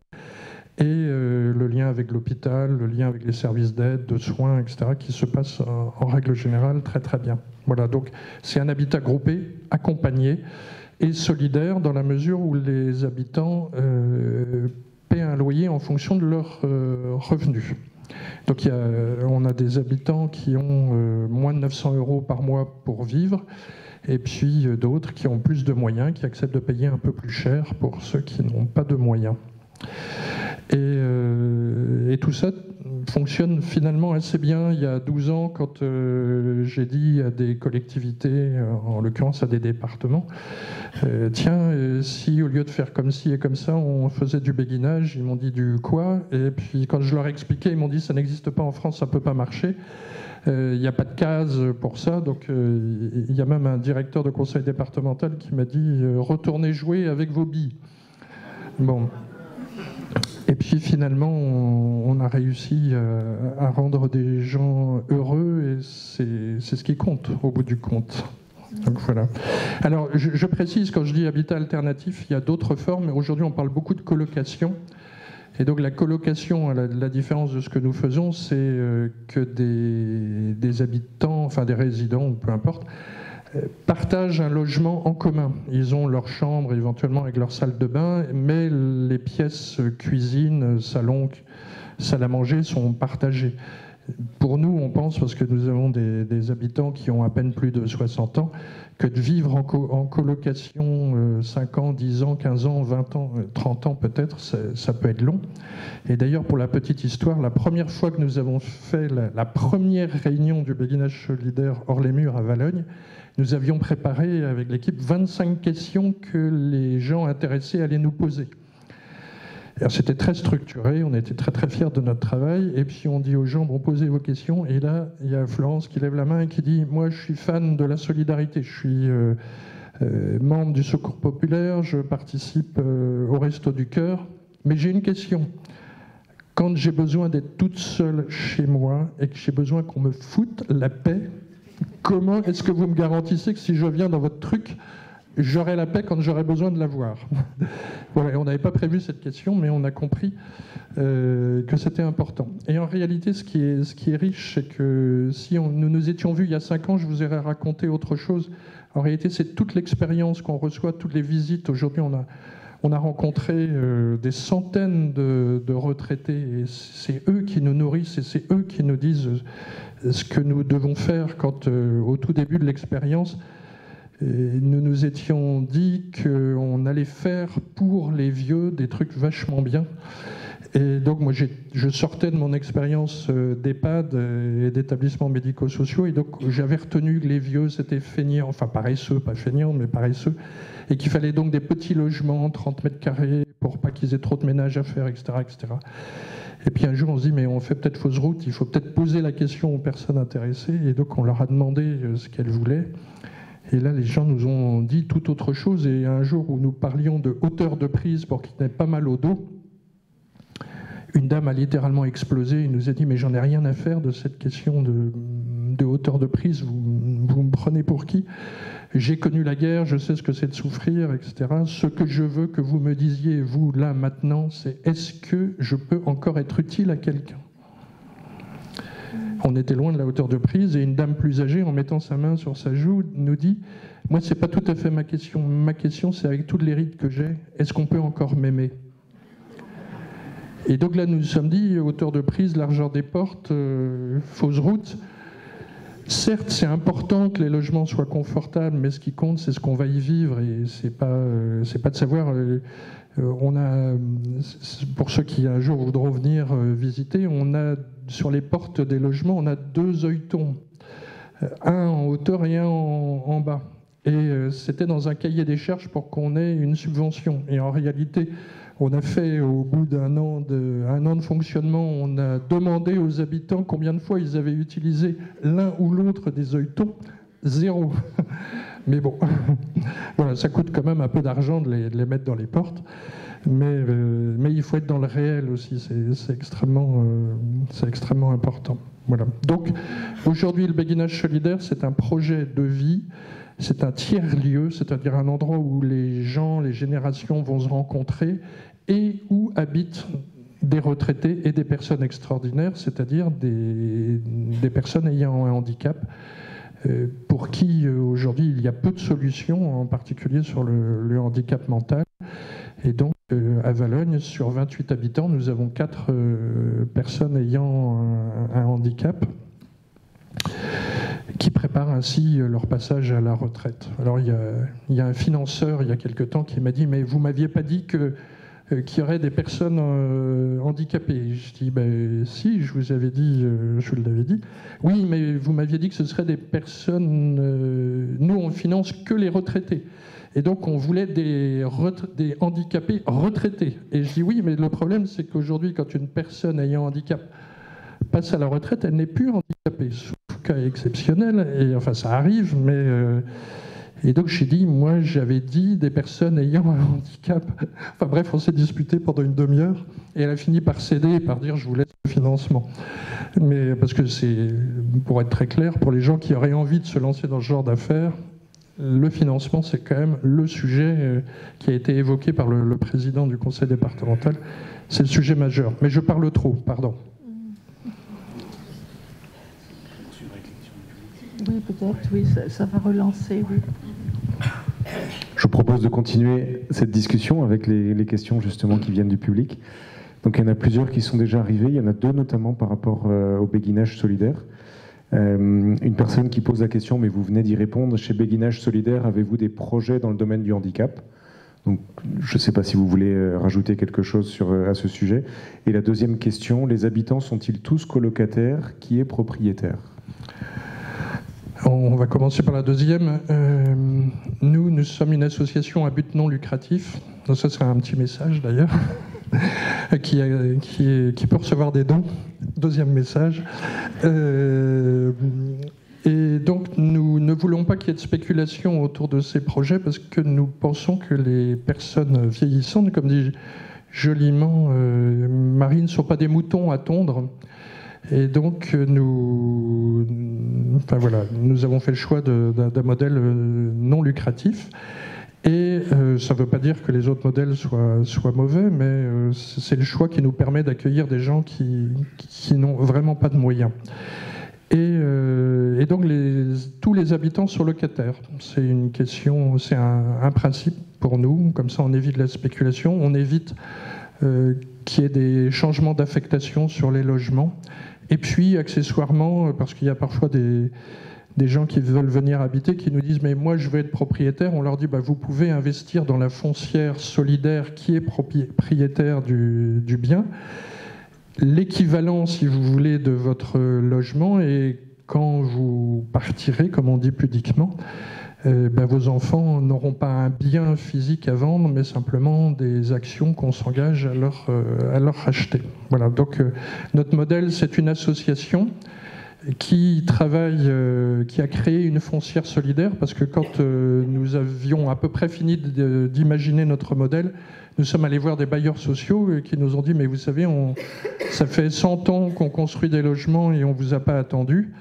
Et le lien avec l'hôpital, le lien avec les services d'aide, de soins, etc., qui se passe en règle générale très très bien. Voilà, donc c'est un habitat groupé, accompagné et solidaire, dans la mesure où les habitants paient un loyer en fonction de leurs revenus. Donc on a des habitants qui ont moins de 900 € par mois pour vivre, et puis d'autres qui ont plus de moyens, qui acceptent de payer un peu plus cher pour ceux qui n'ont pas de moyens. Et tout ça fonctionne finalement assez bien. Il y a 12 ans, quand j'ai dit à des collectivités, en l'occurrence à des départements, tiens, si au lieu de faire comme ci et comme ça, on faisait du béguinage, ils m'ont dit du quoi? Et puis quand je leur ai expliqué, ils m'ont dit ça n'existe pas en France, ça ne peut pas marcher. Il n'y a pas de case pour ça, donc il y a même un directeur de conseil départemental qui m'a dit retournez jouer avec vos billes. Bon. Et puis finalement, on a réussi à rendre des gens heureux, et c'est ce qui compte au bout du compte. Donc voilà. Alors je précise, quand je dis habitat alternatif, il y a d'autres formes. Aujourd'hui, on parle beaucoup de colocation. Et donc la colocation, la différence de ce que nous faisons, c'est que des habitants, enfin des résidents, peu importe, partagent un logement en commun. Ils ont leur chambre éventuellement avec leur salle de bain, mais les pièces cuisine, salon, salle à manger sont partagées. Pour nous, on pense, parce que nous avons des habitants qui ont à peine plus de 60 ans, que de vivre en colocation 5 ans, 10 ans, 15 ans, 20 ans, 30 ans peut-être, ça peut être long. Et d'ailleurs, pour la petite histoire, la première fois que nous avons fait la première réunion du béguinage solidaire hors les murs à Valognes, nous avions préparé avec l'équipe 25 questions que les gens intéressés allaient nous poser. Alors c'était très structuré, on était très très fiers de notre travail, et puis on dit aux gens, bon, posez vos questions, et là il y a Florence qui lève la main et qui dit, moi je suis fan de la solidarité, je suis membre du Secours populaire, je participe au Resto du Cœur. Mais j'ai une question. Quand j'ai besoin d'être toute seule chez moi et que j'ai besoin qu'on me foute la paix, comment est-ce que vous me garantissez que si je viens dans votre truc, j'aurai la paix quand j'aurai besoin de l'avoir? Voilà, on n'avait pas prévu cette question, mais on a compris que c'était important. Et en réalité, ce qui est riche, c'est que si nous nous étions vus il y a 5 ans, je vous aurais raconté autre chose. En réalité, c'est toute l'expérience qu'on reçoit, toutes les visites. Aujourd'hui, on a rencontré des centaines de retraités, et c'est eux qui nous nourrissent et c'est eux qui nous disent ce que nous devons faire quand, au tout début de l'expérience, nous nous étions dit qu'on allait faire pour les vieux des trucs vachement bien. Et donc moi je sortais de mon expérience d'EHPAD et d'établissements médico-sociaux, et donc j'avais retenu que les vieux c'était feignants, enfin paresseux, pas feignants mais paresseux, et qu'il fallait donc des petits logements, 30 mètres carrés, pour pas qu'ils aient trop de ménage à faire, etc., etc. Et puis un jour on se dit mais on fait peut-être fausse route, il faut peut-être poser la question aux personnes intéressées, et donc on leur a demandé ce qu'elles voulaient. Et là, les gens nous ont dit tout autre chose. Et un jour où nous parlions de hauteur de prise pour qu'ils n'aient pas mal au dos, une dame a littéralement explosé et nous a dit « Mais j'en ai rien à faire de cette question de hauteur de prise. Vous me prenez pour qui? J'ai connu la guerre, je sais ce que c'est de souffrir, etc. Ce que je veux que vous me disiez, vous, là, maintenant, c'est est-ce que je peux encore être utile à quelqu'un ?» On était loin de la hauteur de prise, et une dame plus âgée, en mettant sa main sur sa joue, nous dit « Moi, c'est pas tout à fait ma question. Ma question, c'est avec toutes les rides que j'ai, est-ce qu'on peut encore m'aimer ?» Et donc là, nous nous sommes dit, hauteur de prise, largeur des portes, fausse route. Certes, c'est important que les logements soient confortables, mais ce qui compte, c'est ce qu'on va y vivre, et c'est pas de savoir... on a, pour ceux qui un jour voudront venir visiter, on a sur les portes des logements, on a 2 œilletons, un en hauteur et un en bas. Et c'était dans un cahier des charges pour qu'on ait une subvention. Et en réalité, on a fait, au bout d'un an de fonctionnement, on a demandé aux habitants combien de fois ils avaient utilisé l'un ou l'autre des œilletons. 0. Mais bon, voilà, ça coûte quand même un peu d'argent de les mettre dans les portes. Mais il faut être dans le réel aussi, c'est extrêmement important. Voilà. Donc, aujourd'hui, le béguinage solidaire, c'est un projet de vie, c'est un tiers-lieu, c'est-à-dire un endroit où les gens, les générations vont se rencontrer et où habitent des retraités et des personnes extraordinaires, c'est-à-dire des personnes ayant un handicap, pour qui aujourd'hui il y a peu de solutions, en particulier sur le handicap mental. Et donc à Valognes, sur 28 habitants, nous avons 4 personnes ayant un handicap qui préparent ainsi leur passage à la retraite. Alors il y a un financeur il y a quelque temps qui m'a dit « Mais vous m'aviez pas dit qu'il y aurait des personnes handicapées ?» Je dis « Si, je vous avais dit, je vous l'avais dit. Oui, mais vous m'aviez dit que ce seraient des personnes... nous, on finance que les retraités. Et donc, on voulait des handicapés retraités. » Et je dis « Oui, mais le problème, c'est qu'aujourd'hui, quand une personne ayant un handicap passe à la retraite, elle n'est plus handicapée, sauf cas exceptionnel. Et enfin, ça arrive, mais... Et donc j'ai dit, moi j'avais dit des personnes ayant un handicap. Enfin bref, on s'est disputé pendant une demi-heure et elle a fini par céder et par dire je vous laisse le financement. Mais parce que c'est, pour être très clair, pour les gens qui auraient envie de se lancer dans ce genre d'affaires, le financement c'est quand même le sujet qui a été évoqué par le président du conseil départemental. C'est le sujet majeur. Mais je parle trop, pardon. Oui, peut-être, oui, ça va relancer, oui. Je vous propose de continuer cette discussion avec les questions justement qui viennent du public. Donc il y en a plusieurs qui sont déjà arrivées, il y en a 2 notamment par rapport au béguinage solidaire. Une personne qui pose la question, mais vous venez d'y répondre, chez Béguinage Solidaire, avez-vous des projets dans le domaine du handicap? Donc je ne sais pas si vous voulez rajouter quelque chose à ce sujet. Et la deuxième question, les habitants sont-ils tous colocataires? Qui est propriétaire? On va commencer par la deuxième. Nous sommes une association à but non lucratif. Donc ça serait un petit message d'ailleurs, qui peut recevoir des dons. Deuxième message. Et donc, nous ne voulons pas qu'il y ait de spéculation autour de ces projets parce que nous pensons que les personnes vieillissantes, comme dit joliment Marie, ne sont pas des moutons à tondre. Et donc, nous avons fait le choix d'un modèle non lucratif. Et ça ne veut pas dire que les autres modèles soient mauvais, mais c'est le choix qui nous permet d'accueillir des gens qui n'ont vraiment pas de moyens. Et donc tous les habitants sont locataires. C'est une question, c'est un principe pour nous. Comme ça, on évite la spéculation, on évite qu'il y ait des changements d'affectation sur les logements. Et puis, accessoirement, parce qu'il y a parfois des gens qui veulent venir habiter, qui nous disent « mais moi je veux être propriétaire », on leur dit bah, « vous pouvez investir dans la foncière solidaire qui est propriétaire du bien ». L'équivalent, si vous voulez, de votre logement, et quand vous partirez, comme on dit pudiquement, vos enfants n'auront pas un bien physique à vendre, mais simplement des actions qu'on s'engage à leur racheter. Voilà, donc notre modèle, c'est une association qui travaille, qui a créé une foncière solidaire, parce que quand nous avions à peu près fini d'imaginer notre modèle, nous sommes allés voir des bailleurs sociaux qui nous ont dit « mais vous savez, ça fait 100 ans qu'on construit des logements et on ne vous a pas attendu.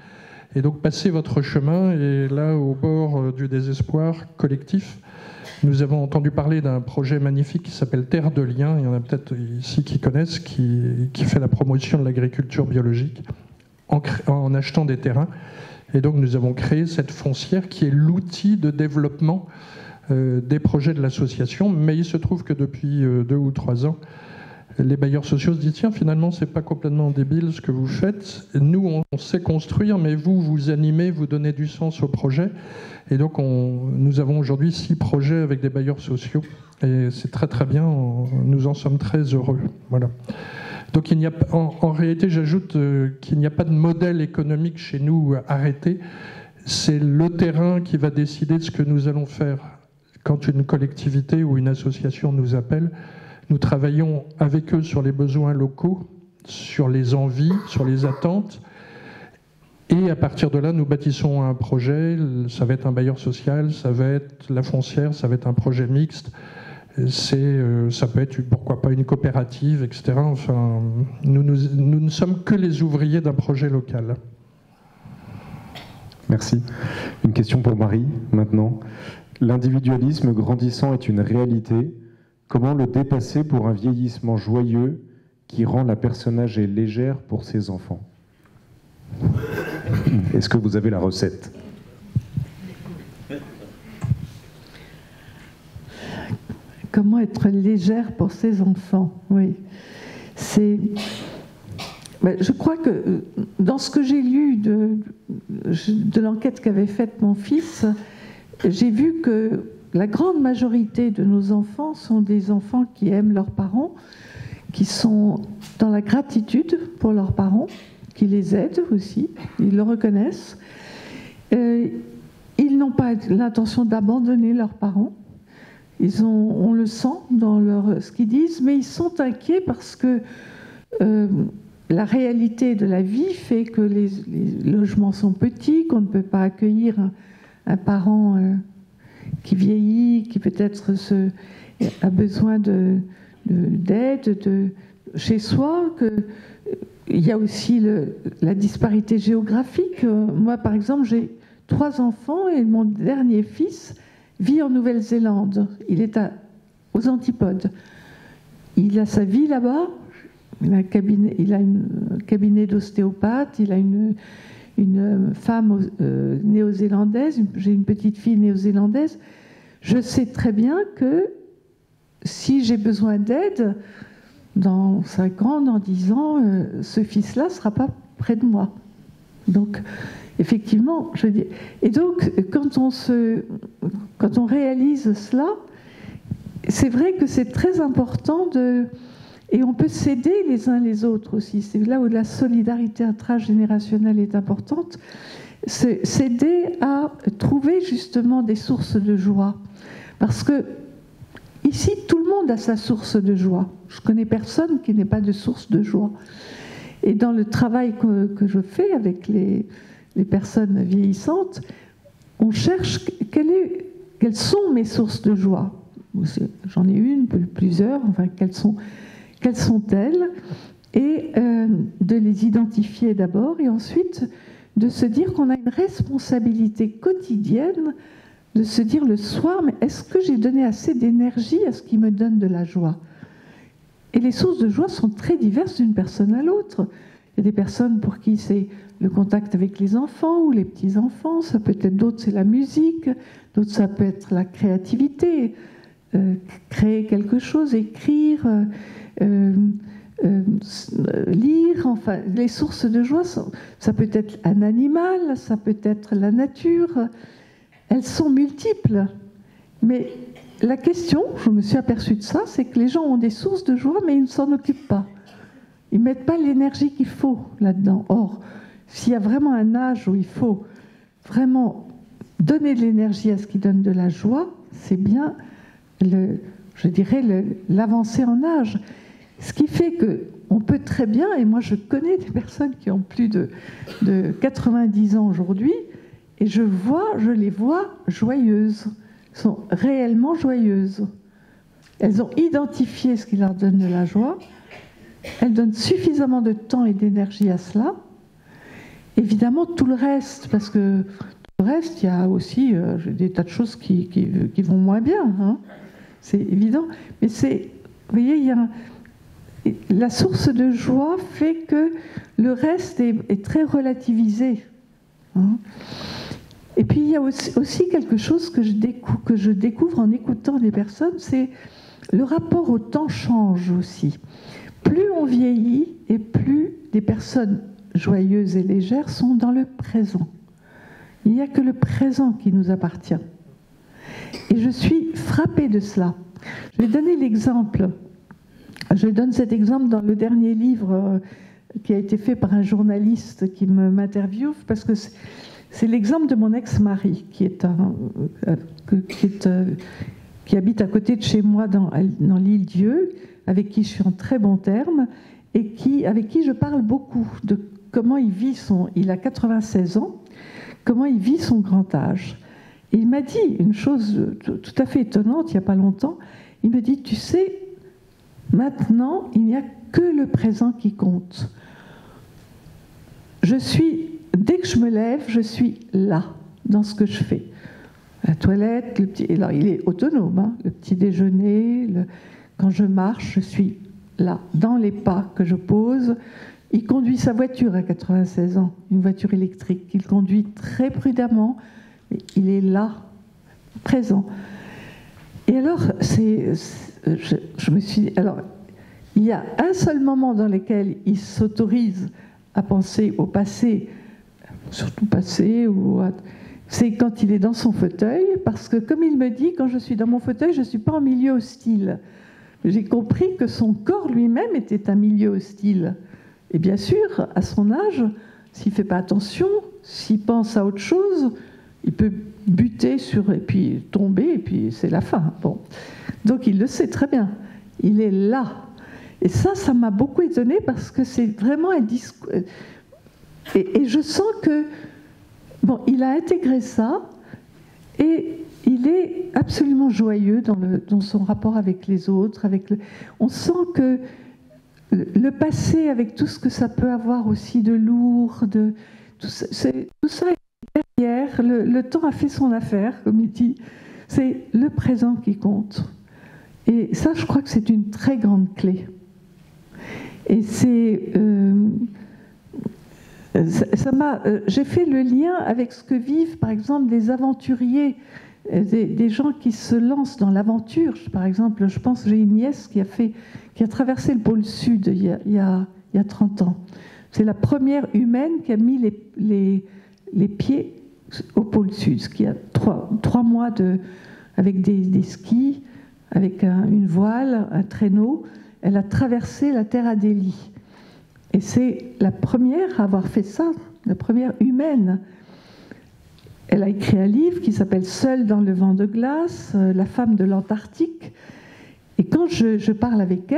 Et donc passez votre chemin ». Et là, au bord du désespoir collectif, nous avons entendu parler d'un projet magnifique qui s'appelle Terre de Liens. Il y en a peut-être ici qui connaissent, qui fait la promotion de l'agriculture biologique en achetant des terrains. Et donc nous avons créé cette foncière qui est l'outil de développement des projets de l'association, mais il se trouve que depuis 2 ou 3 ans, les bailleurs sociaux se disent tiens, finalement c'est pas complètement débile ce que vous faites, nous on sait construire, mais vous animez, vous donnez du sens au projet, et donc nous avons aujourd'hui 6 projets avec des bailleurs sociaux, et c'est très très bien, nous en sommes très heureux. Voilà. Donc il n'y a, en réalité, j'ajoute qu'il n'y a pas de modèle économique chez nous arrêté, c'est le terrain qui va décider de ce que nous allons faire. Quand une collectivité ou une association nous appelle, nous travaillons avec eux sur les besoins locaux, sur les envies, sur les attentes. Et à partir de là, nous bâtissons un projet. Ça va être un bailleur social, ça va être la foncière, ça va être un projet mixte. Ça peut être, pourquoi pas, une coopérative, etc. Enfin, nous ne sommes que les ouvriers d'un projet local. Merci. Une question pour Marie, maintenant. L'individualisme grandissant est une réalité. Comment le dépasser pour un vieillissement joyeux qui rend la personne âgée légère pour ses enfants? Est-ce que vous avez la recette? Comment être légère pour ses enfants? Oui. Je crois que dans ce que j'ai lu de l'enquête qu'avait faite mon fils, j'ai vu que la grande majorité de nos enfants sont des enfants qui aiment leurs parents, qui sont dans la gratitude pour leurs parents, qui les aident aussi, ils le reconnaissent. Ils n'ont pas l'intention d'abandonner leurs parents. On le sent dans ce qu'ils disent, mais ils sont inquiets parce que la réalité de la vie fait que les logements sont petits, qu'on ne peut pas accueillir un parent qui vieillit, qui peut-être a besoin d'aide chez soi. Il y a aussi la disparité géographique. Moi, par exemple, j'ai 3 enfants et mon dernier fils vit en Nouvelle-Zélande. Il est aux antipodes. Il a sa vie là-bas. Il a un cabinet d'ostéopathe. Il a une femme néo-zélandaise. J'ai une petite fille néo-zélandaise. Je sais très bien que si j'ai besoin d'aide, dans 5 ans, dans 10 ans, ce fils-là ne sera pas près de moi. Donc, effectivement, je dis. Et donc, quand on réalise cela, c'est vrai que c'est très important et on peut s'aider les uns les autres aussi. C'est là où la solidarité intragénérationnelle est importante. C'est s'aider à trouver justement des sources de joie. Parce que ici, tout le monde a sa source de joie. Je ne connais personne qui n'ait pas de source de joie. Et dans le travail que je fais avec les personnes vieillissantes, on cherche quelles sont mes sources de joie. J'en ai une, plusieurs, enfin, quelles sont-elles? Et de les identifier d'abord, et ensuite de se dire qu'on a une responsabilité quotidienne, de se dire le soir, mais est-ce que j'ai donné assez d'énergie à ce qui me donne de la joie? Et les sources de joie sont très diverses d'une personne à l'autre. Il y a des personnes pour qui c'est le contact avec les enfants ou les petits-enfants, ça peut être d'autres, c'est la musique, d'autres, ça peut être la créativité, créer quelque chose, écrire, lire, enfin, les sources de joie, ça peut être un animal, ça peut être la nature, elles sont multiples. Mais la question, je me suis aperçue de ça, c'est que les gens ont des sources de joie, mais ils ne s'en occupent pas. Ils ne mettent pas l'énergie qu'il faut là-dedans. Or, s'il y a vraiment un âge où il faut vraiment donner de l'énergie à ce qui donne de la joie, c'est bien, je dirais, l'avancée en âge. Ce qui fait qu'on peut très bien, et moi je connais des personnes qui ont plus de 90 ans aujourd'hui, et je les vois joyeuses, sont réellement joyeuses. Elles ont identifié ce qui leur donne de la joie, elles donnent suffisamment de temps et d'énergie à cela. Évidemment, tout le reste, parce que tout le reste, il y a aussi des tas de choses qui vont moins bien, hein. C'est évident. Mais vous voyez, la source de joie fait que le reste est très relativisé, hein. Et puis il y a aussi quelque chose que je découvre en écoutant des personnes, c'est le rapport au temps change aussi. Plus on vieillit et plus des personnes joyeuses et légères sont dans le présent. Il n'y a que le présent qui nous appartient. Et je suis frappée de cela. Je vais donner l'exemple. Je donne cet exemple dans le dernier livre qui a été fait par un journaliste qui m'interviewe, parce que c'est l'exemple de mon ex-mari qui habite à côté de chez moi dans l'île Dieu, avec qui je suis en très bons termes, et avec qui je parle beaucoup de comment il vit il a 96 ans, comment il vit son grand âge. Et il m'a dit une chose tout à fait étonnante il n'y a pas longtemps. Il me dit, tu sais, maintenant, il n'y a que le présent qui compte. Dès que je me lève, je suis là, dans ce que je fais. La toilette, alors il est autonome, hein, le petit déjeuner, quand je marche, je suis là, dans les pas que je pose. Il conduit sa voiture à 96 ans, une voiture électrique. Il conduit très prudemment, mais il est là, présent. Et alors, je me suis dit, alors, il y a un seul moment dans lequel il s'autorise à penser au passé, surtout passé, c'est quand il est dans son fauteuil, parce que comme il me dit, quand je suis dans mon fauteuil, je ne suis pas en milieu hostile. J'ai compris que son corps lui-même était un milieu hostile. Et bien sûr, à son âge, s'il ne fait pas attention, s'il pense à autre chose, il peut buter et puis tomber, et puis c'est la fin. Bon. Donc il le sait très bien. Il est là. Et ça m'a beaucoup étonnée parce que c'est vraiment un discours. Et je sens que, bon, il a intégré ça et il est absolument joyeux dans son rapport avec les autres. On sent que le passé, avec tout ce que ça peut avoir aussi de lourd, tout ça est derrière. Le temps a fait son affaire, comme il dit. C'est le présent qui compte. Et ça, je crois que c'est une très grande clé. Et j'ai fait le lien avec ce que vivent, par exemple, des aventuriers, des gens qui se lancent dans l'aventure. Par exemple, je pense que j'ai une nièce qui a traversé le pôle Sud il y a 30 ans. C'est la première humaine qui a mis les pieds au pôle Sud, ce qui a 3 mois avec des skis, avec une voile, un traîneau. Elle a traversé la Terre Adélie. Et c'est la première à avoir fait ça, la première humaine. Elle a écrit un livre qui s'appelle « Seule dans le vent de glace, la femme de l'Antarctique ». Et quand je parlais avec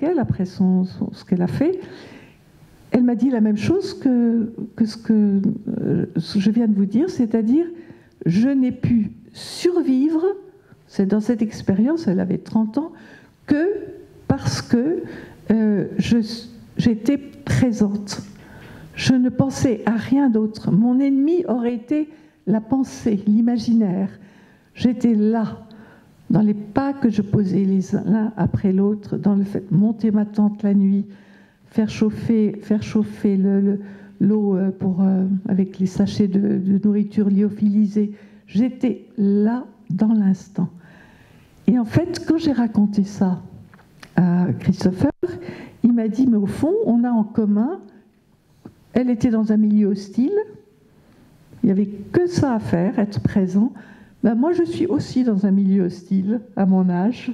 elle après ce qu'elle a fait, elle m'a dit la même chose que ce que je viens de vous dire, c'est-à-dire je n'ai pu survivre, c'est dans cette expérience, elle avait 30 ans, que parce que j'étais présente. Je ne pensais à rien d'autre. Mon ennemi aurait été la pensée, l'imaginaire. J'étais là, dans les pas que je posais l'un après l'autre, dans le fait de monter ma tente la nuit, faire chauffer l'eau avec les sachets de nourriture lyophilisée. J'étais là dans l'instant. Et en fait, quand j'ai raconté ça à Christopher, il m'a dit, mais au fond, on a en commun, elle était dans un milieu hostile, il n'y avait que ça à faire, être présent. Ben moi, je suis aussi dans un milieu hostile, à mon âge,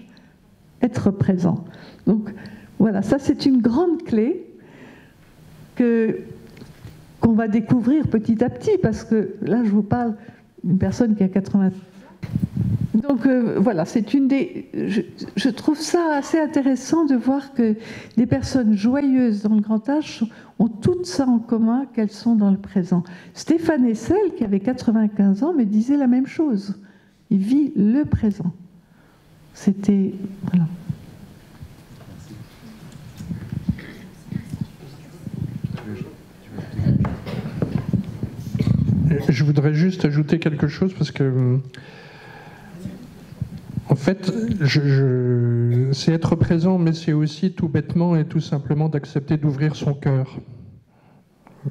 être présent. Donc, voilà, ça c'est une grande clé qu'on va découvrir petit à petit, parce que là, je vous parle d'une personne qui a 80 ans. Donc voilà, c'est une des. Je trouve ça assez intéressant de voir que des personnes joyeuses dans le grand âge ont tout ça en commun, qu'elles sont dans le présent. Stéphane Hessel, qui avait 95 ans, me disait la même chose. Il vit le présent. C'était. Voilà. Je voudrais juste ajouter quelque chose parce que. En fait, c'est être présent, mais c'est aussi tout bêtement et tout simplement d'accepter d'ouvrir son cœur.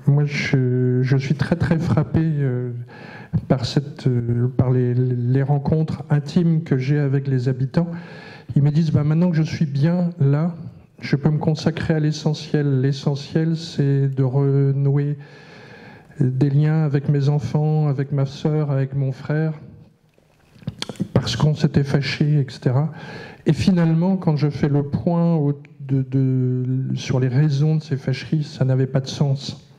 Moi, je suis très très frappé par les rencontres intimes que j'ai avec les habitants. Ils me disent, maintenant que je suis bien là, je peux me consacrer à l'essentiel. L'essentiel, c'est de renouer des liens avec mes enfants, avec ma sœur, avec mon frère, parce qu'on s'était fâché, etc. Et finalement, quand je fais le point sur les raisons de ces fâcheries, ça n'avait pas de sens.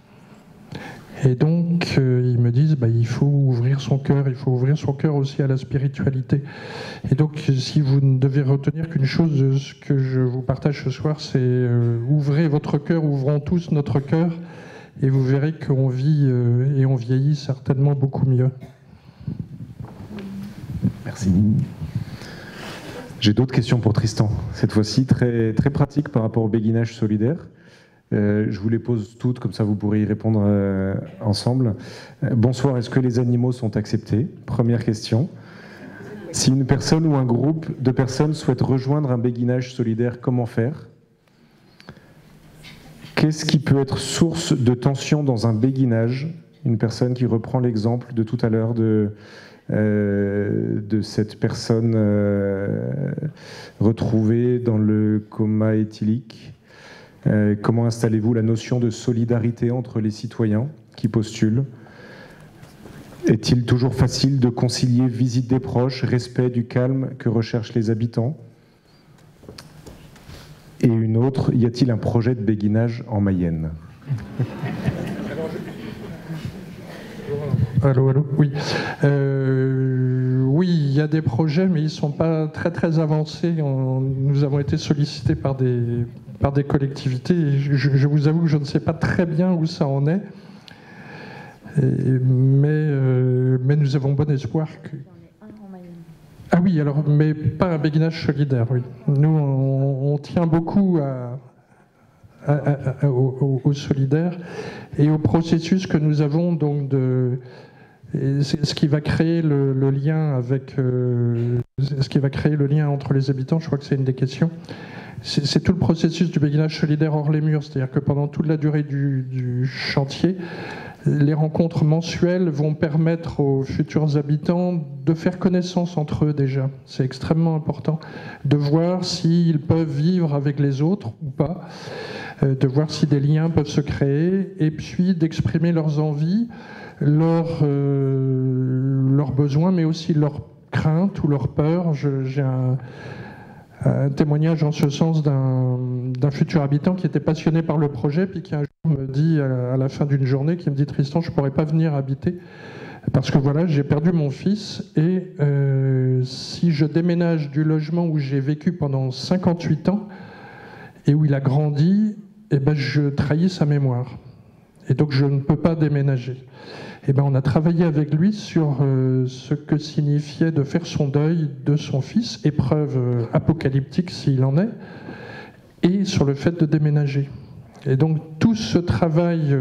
Et donc, ils me disent, il faut ouvrir son cœur aussi à la spiritualité. Et donc, si vous ne devez retenir qu'une chose de ce que je vous partage ce soir, c'est ouvrez votre cœur, ouvrons tous notre cœur, et vous verrez qu'on vit et on vieillit certainement beaucoup mieux. Merci. J'ai d'autres questions pour Tristan, cette fois-ci très, très pratique par rapport au béguinage solidaire. Je vous les pose toutes, comme ça vous pourrez y répondre ensemble. Bonsoir, est-ce que les animaux sont acceptés? Première question. Si une personne ou un groupe de personnes souhaite rejoindre un béguinage solidaire, comment faire? Qu'est-ce qui peut être source de tension dans un béguinage? Une personne qui reprend l'exemple de tout à l'heure de cette personne retrouvée dans le coma éthylique. Comment installez-vous la notion de solidarité entre les citoyens qui postulent? Est-il toujours facile de concilier visite des proches, respect du calme que recherchent les habitants? Et une autre, y a-t-il un projet de béguinage en Mayenne? Allô, oui. Oui, il y a des projets, mais ils ne sont pas très très avancés. Nous avons été sollicités par des collectivités. Et je vous avoue que je ne sais pas très bien où ça en est. Mais nous avons bon espoir que... Ah oui, alors, mais pas un béguinage solidaire, oui. Nous, on tient beaucoup au solidaire et au processus que nous avons donc c'est ce qui va créer le lien ce qui va créer le lien entre les habitants. Je crois que c'est une des questions. C'est tout le processus du béguinage solidaire hors les murs, c'est-à-dire que pendant toute la durée du chantier, les rencontres mensuelles vont permettre aux futurs habitants de faire connaissance entre eux déjà. C'est extrêmement important de voir s'ils peuvent vivre avec les autres ou pas, de voir si des liens peuvent se créer, et puis d'exprimer leurs envies, leurs besoins, mais aussi leurs craintes ou leurs peurs. J'ai un témoignage en ce sens d'un futur habitant qui était passionné par le projet, puis qui un jour me dit à la fin d'une journée, qui me dit: Tristan, je ne pourrais pas venir habiter parce que voilà, j'ai perdu mon fils, et si je déménage du logement où j'ai vécu pendant 58 ans et où il a grandi, eh ben, je trahis sa mémoire. Et donc je ne peux pas déménager. Eh ben, on a travaillé avec lui sur ce que signifiait de faire son deuil de son fils, épreuve apocalyptique s'il en est, et sur le fait de déménager. Et donc tout ce travail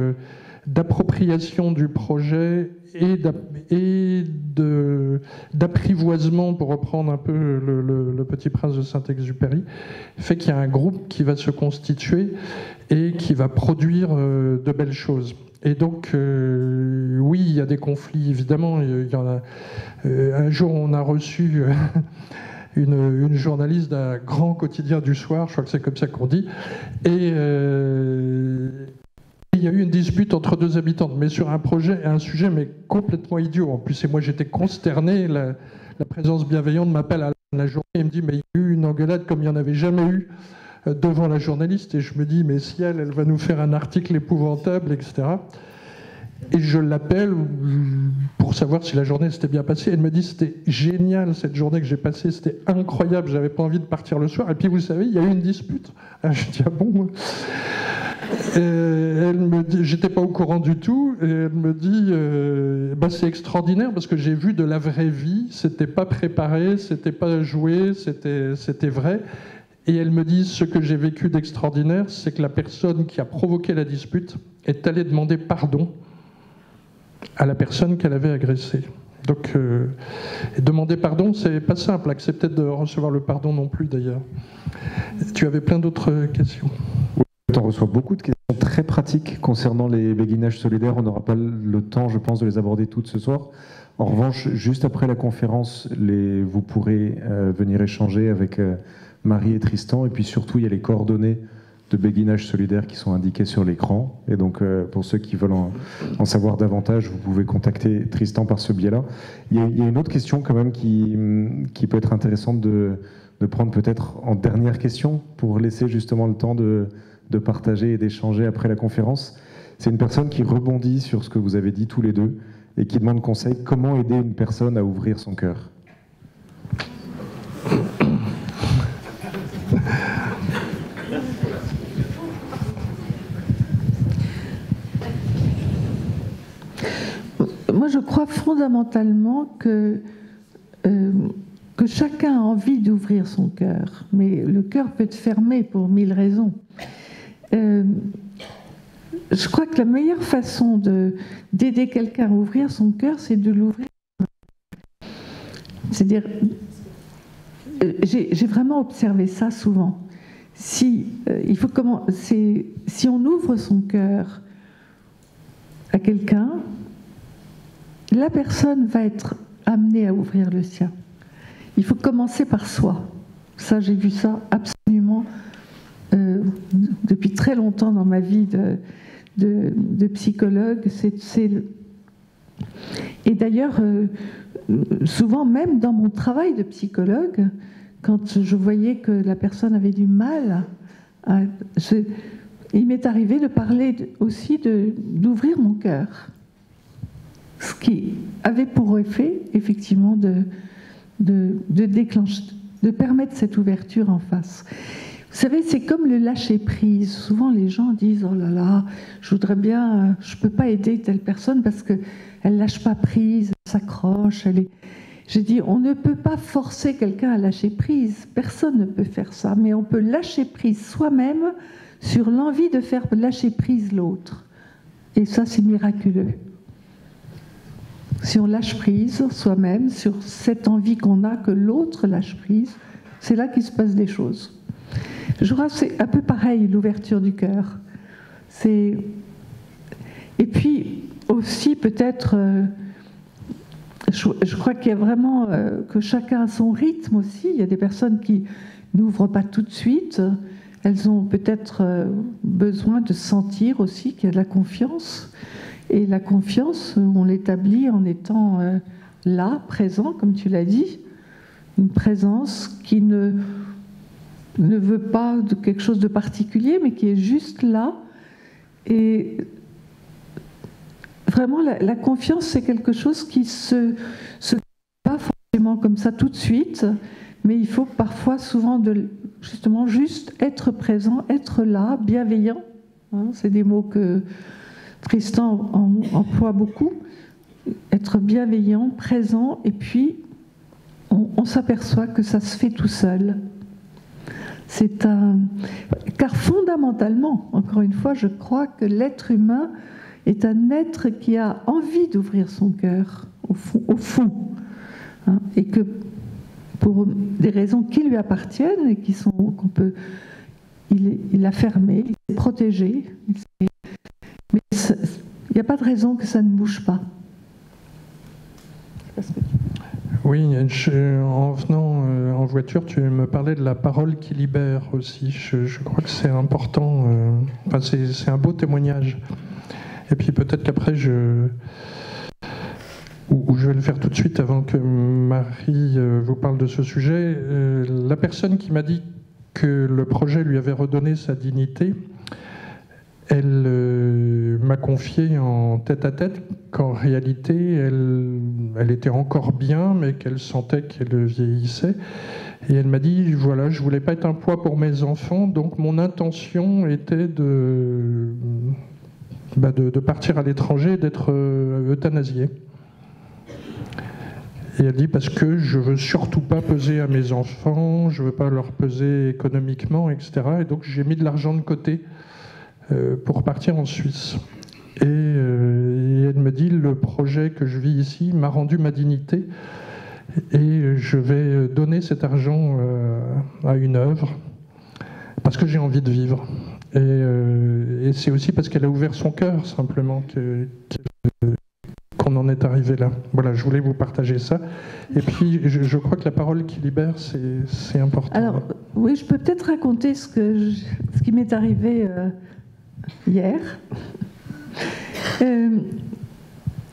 d'appropriation du projet et d'apprivoisement, pour reprendre un peu le Petit Prince de Saint-Exupéry, fait qu'il y a un groupe qui va se constituer et qui va produire de belles choses. Et donc, oui, il y a des conflits, évidemment. Il y en a, un jour, on a reçu une journaliste d'un grand quotidien du soir, je crois que c'est comme ça qu'on dit, et il y a eu une dispute entre deux habitantes, mais sur un sujet mais complètement idiot. En plus, et moi, j'étais consterné. La présence bienveillante m'appelle à la journée et me dit « mais il y a eu une engueulade comme il n'y en avait jamais eu ». Devant la journaliste, et je me dis, mais si elle va nous faire un article épouvantable, etc. Et je l'appelle pour savoir si la journée s'était bien passée. Elle me dit, c'était génial cette journée que j'ai passée, c'était incroyable, j'avais pas envie de partir le soir. Et puis vous savez, il y a eu une dispute. Je dis, ah bon? Elle me dit, j'étais pas au courant du tout, et elle me dit, bah c'est extraordinaire parce que j'ai vu de la vraie vie, c'était pas préparé, c'était pas joué, c'était vrai. Et elle me dit, ce que j'ai vécu d'extraordinaire, c'est que la personne qui a provoqué la dispute est allée demander pardon à la personne qu'elle avait agressée. Donc, demander pardon, c'est pas simple. Accepter de recevoir le pardon non plus, d'ailleurs. Tu avais plein d'autres questions. Oui, on reçoit beaucoup de questions très pratiques concernant les béguinages solidaires. On n'aura pas le temps, je pense, de les aborder toutes ce soir. En revanche, juste après la conférence, vous pourrez venir échanger avec Marie et Tristan, et puis surtout il y a les coordonnées de béguinage solidaire qui sont indiquées sur l'écran, et donc pour ceux qui veulent en savoir davantage, vous pouvez contacter Tristan par ce biais-là. Il y a une autre question quand même qui peut être intéressante de prendre peut-être en dernière question, pour laisser justement le temps de partager et d'échanger après la conférence. C'est une personne qui rebondit sur ce que vous avez dit tous les deux, et qui demande conseil, comment aider une personne à ouvrir son cœur? Moi, je crois fondamentalement que chacun a envie d'ouvrir son cœur, mais le cœur peut être fermé pour 1000 raisons. Je crois que la meilleure façon d'aider quelqu'un à ouvrir son cœur, c'est de l'ouvrir. C'est-à-dire, j'ai vraiment observé ça souvent. Si on ouvre son cœur à quelqu'un, la personne va être amenée à ouvrir le sien. Il faut commencer par soi. Ça, j'ai vu ça absolument depuis très longtemps dans ma vie de psychologue. Et d'ailleurs, souvent même dans mon travail de psychologue, quand je voyais que la personne avait du mal, il m'est arrivé de parler aussi d'ouvrir mon cœur. Ce qui avait pour effet, effectivement, de déclencher, de permettre cette ouverture en face. Vous savez, c'est comme le lâcher-prise. Souvent, les gens disent « Oh là là, je voudrais bien, je ne peux pas aider telle personne parce qu'elle ne lâche pas prise, elle s'accroche, elle est... » J'ai dit, on ne peut pas forcer quelqu'un à lâcher prise. Personne ne peut faire ça. Mais on peut lâcher prise soi-même sur l'envie de faire lâcher prise l'autre. Et ça, c'est miraculeux. Si on lâche prise soi-même sur cette envie qu'on a que l'autre lâche prise, c'est là qu'il se passe des choses. Je crois que c'est un peu pareil, l'ouverture du cœur. Et puis aussi peut-être, je crois qu'il y a vraiment que chacun a son rythme aussi. Il y a des personnes qui n'ouvrent pas tout de suite. Elles ont peut-être besoin de sentir aussi qu'il y a de la confiance. Et la confiance, on l'établit en étant là, présent, comme tu l'as dit. Une présence qui ne veut pas de quelque chose de particulier, mais qui est juste là. Et vraiment, la confiance, c'est quelque chose qui se pas forcément comme ça tout de suite, mais il faut parfois, souvent, justement, juste être présent, être là, bienveillant, hein, c'est des mots que Tristan emploie beaucoup. Être bienveillant, présent, et puis on s'aperçoit que ça se fait tout seul. Car fondamentalement, encore une fois, je crois que l'être humain est un être qui a envie d'ouvrir son cœur, au fond, hein, et que pour des raisons qui lui appartiennent et qui sont il a fermé, il s'est protégé, mais il n'y a pas de raison que ça ne bouge pas. Oui, en venant en voiture, tu me parlais de la parole qui libère aussi. Je crois que c'est important. Enfin, c'est un beau témoignage. Et puis peut-être qu'après, ou je vais le faire tout de suite avant que Marie vous parle de ce sujet. La personne qui m'a dit que le projet lui avait redonné sa dignité, elle m'a confié en tête-à-tête qu'en réalité, elle était encore bien, mais qu'elle sentait qu'elle vieillissait. Et elle m'a dit, voilà, je voulais pas être un poids pour mes enfants, donc mon intention était de partir à l'étranger, d'être euthanasiée. Et elle dit, parce que je veux surtout pas peser à mes enfants, je veux pas leur peser économiquement, etc. Et donc j'ai mis de l'argent de côté pour partir en Suisse. Et elle me dit, le projet que je vis ici m'a rendu ma dignité et je vais donner cet argent à une œuvre parce que j'ai envie de vivre. Et c'est aussi parce qu'elle a ouvert son cœur, simplement, qu'on en est arrivé là. Voilà, je voulais vous partager ça. Et puis, je crois que la parole qui libère, c'est important. Alors, oui, je peux peut-être raconter ce qui m'est arrivé hier.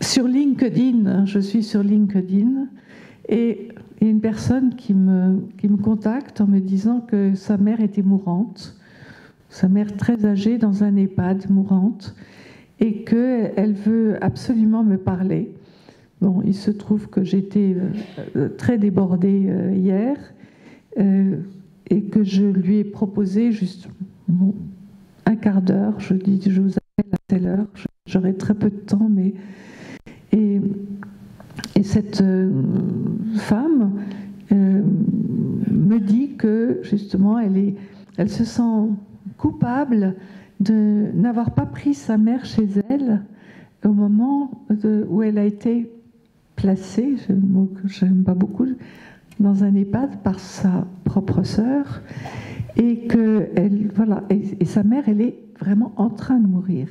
Sur LinkedIn, je suis sur LinkedIn, et il y a une personne qui me contacte en me disant que sa mère était mourante, sa mère très âgée dans un EHPAD, mourante, et qu'elle veut absolument me parler. Bon, il se trouve que j'étais très débordée hier, et que je lui ai proposé juste un quart d'heure. Je dis, je vous appelle à telle heure, j'aurai très peu de temps, mais... Et cette femme me dit que, justement, elle se sent coupable de n'avoir pas pris sa mère chez elle au moment où elle a été placée, c'est un mot que je n'aime pas beaucoup, dans un EHPAD par sa propre sœur, et et sa mère, elle est vraiment en train de mourir.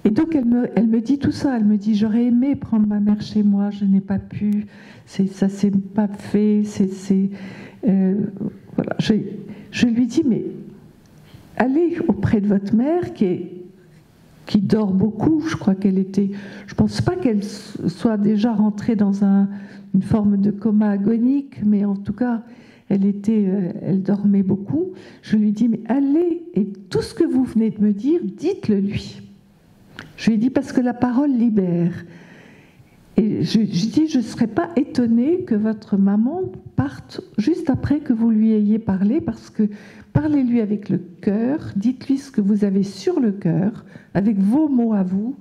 Et donc elle me dit tout ça, elle me dit, j'aurais aimé prendre ma mère chez moi, je n'ai pas pu, ça s'est pas fait, voilà. Je lui dis, mais allez auprès de votre mère qui dort beaucoup, je crois qu'elle était, je pense pas qu'elle soit déjà rentrée dans une forme de coma agonique, mais en tout cas, elle dormait beaucoup. Je lui dis, mais allez, et tout ce que vous venez de me dire, dites-le lui. Je lui ai dit, parce que la parole libère. Et je dis, je ne serais pas étonnée que votre maman parte juste après que vous lui ayez parlé, parce que parlez-lui avec le cœur, dites-lui ce que vous avez sur le cœur, avec vos mots à vous,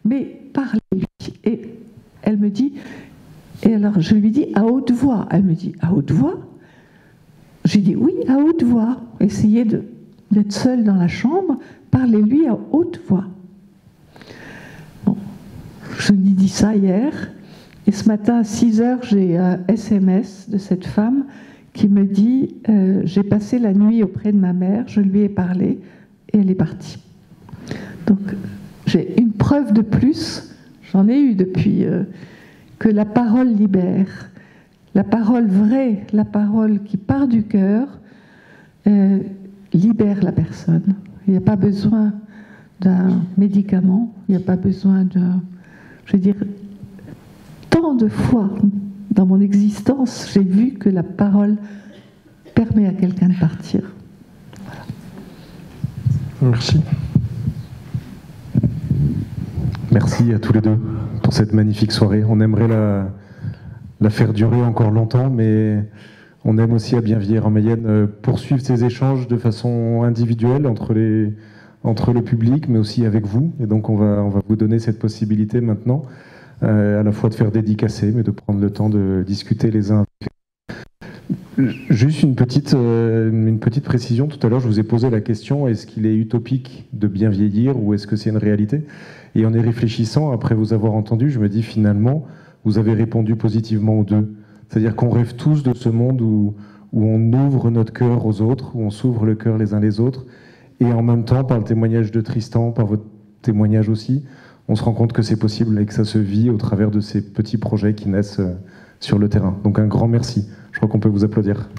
mais parlez-lui. Et elle me dit, et alors je lui dis à haute voix. Elle me dit, à haute voix? J'ai dit, oui, à haute voix. Essayez d'être seule dans la chambre, parlez-lui à haute voix. Je lui ai dit ça hier, et ce matin à 6h, j'ai un SMS de cette femme qui me dit j'ai passé la nuit auprès de ma mère, je lui ai parlé, et elle est partie. Donc j'ai une preuve de plus, j'en ai eu depuis, que la parole libère. La parole vraie, la parole qui part du cœur, libère la personne. Il n'y a pas besoin d'un médicament, il n'y a pas besoin d'un... Je veux dire, tant de fois dans mon existence, j'ai vu que la parole permet à quelqu'un de partir. Voilà. Merci. Merci à tous les deux pour cette magnifique soirée. On aimerait la faire durer encore longtemps, mais on aime aussi à Bienvieillir en Mayenne poursuivre ces échanges de façon individuelle entre entre le public, mais aussi avec vous. Et donc, on va vous donner cette possibilité maintenant, à la fois de faire dédicacer, mais de prendre le temps de discuter les uns avec les autres. Juste une petite précision. Tout à l'heure, je vous ai posé la question, est-ce qu'il est utopique de bien vieillir ou est-ce que c'est une réalité? Et en y réfléchissant, après vous avoir entendu, je me dis finalement, vous avez répondu positivement aux deux. C'est-à-dire qu'on rêve tous de ce monde où on ouvre notre cœur aux autres, où on s'ouvre le cœur les uns les autres, et en même temps, par le témoignage de Tristan, par votre témoignage aussi, on se rend compte que c'est possible et que ça se vit au travers de ces petits projets qui naissent sur le terrain. Donc un grand merci. Je crois qu'on peut vous applaudir.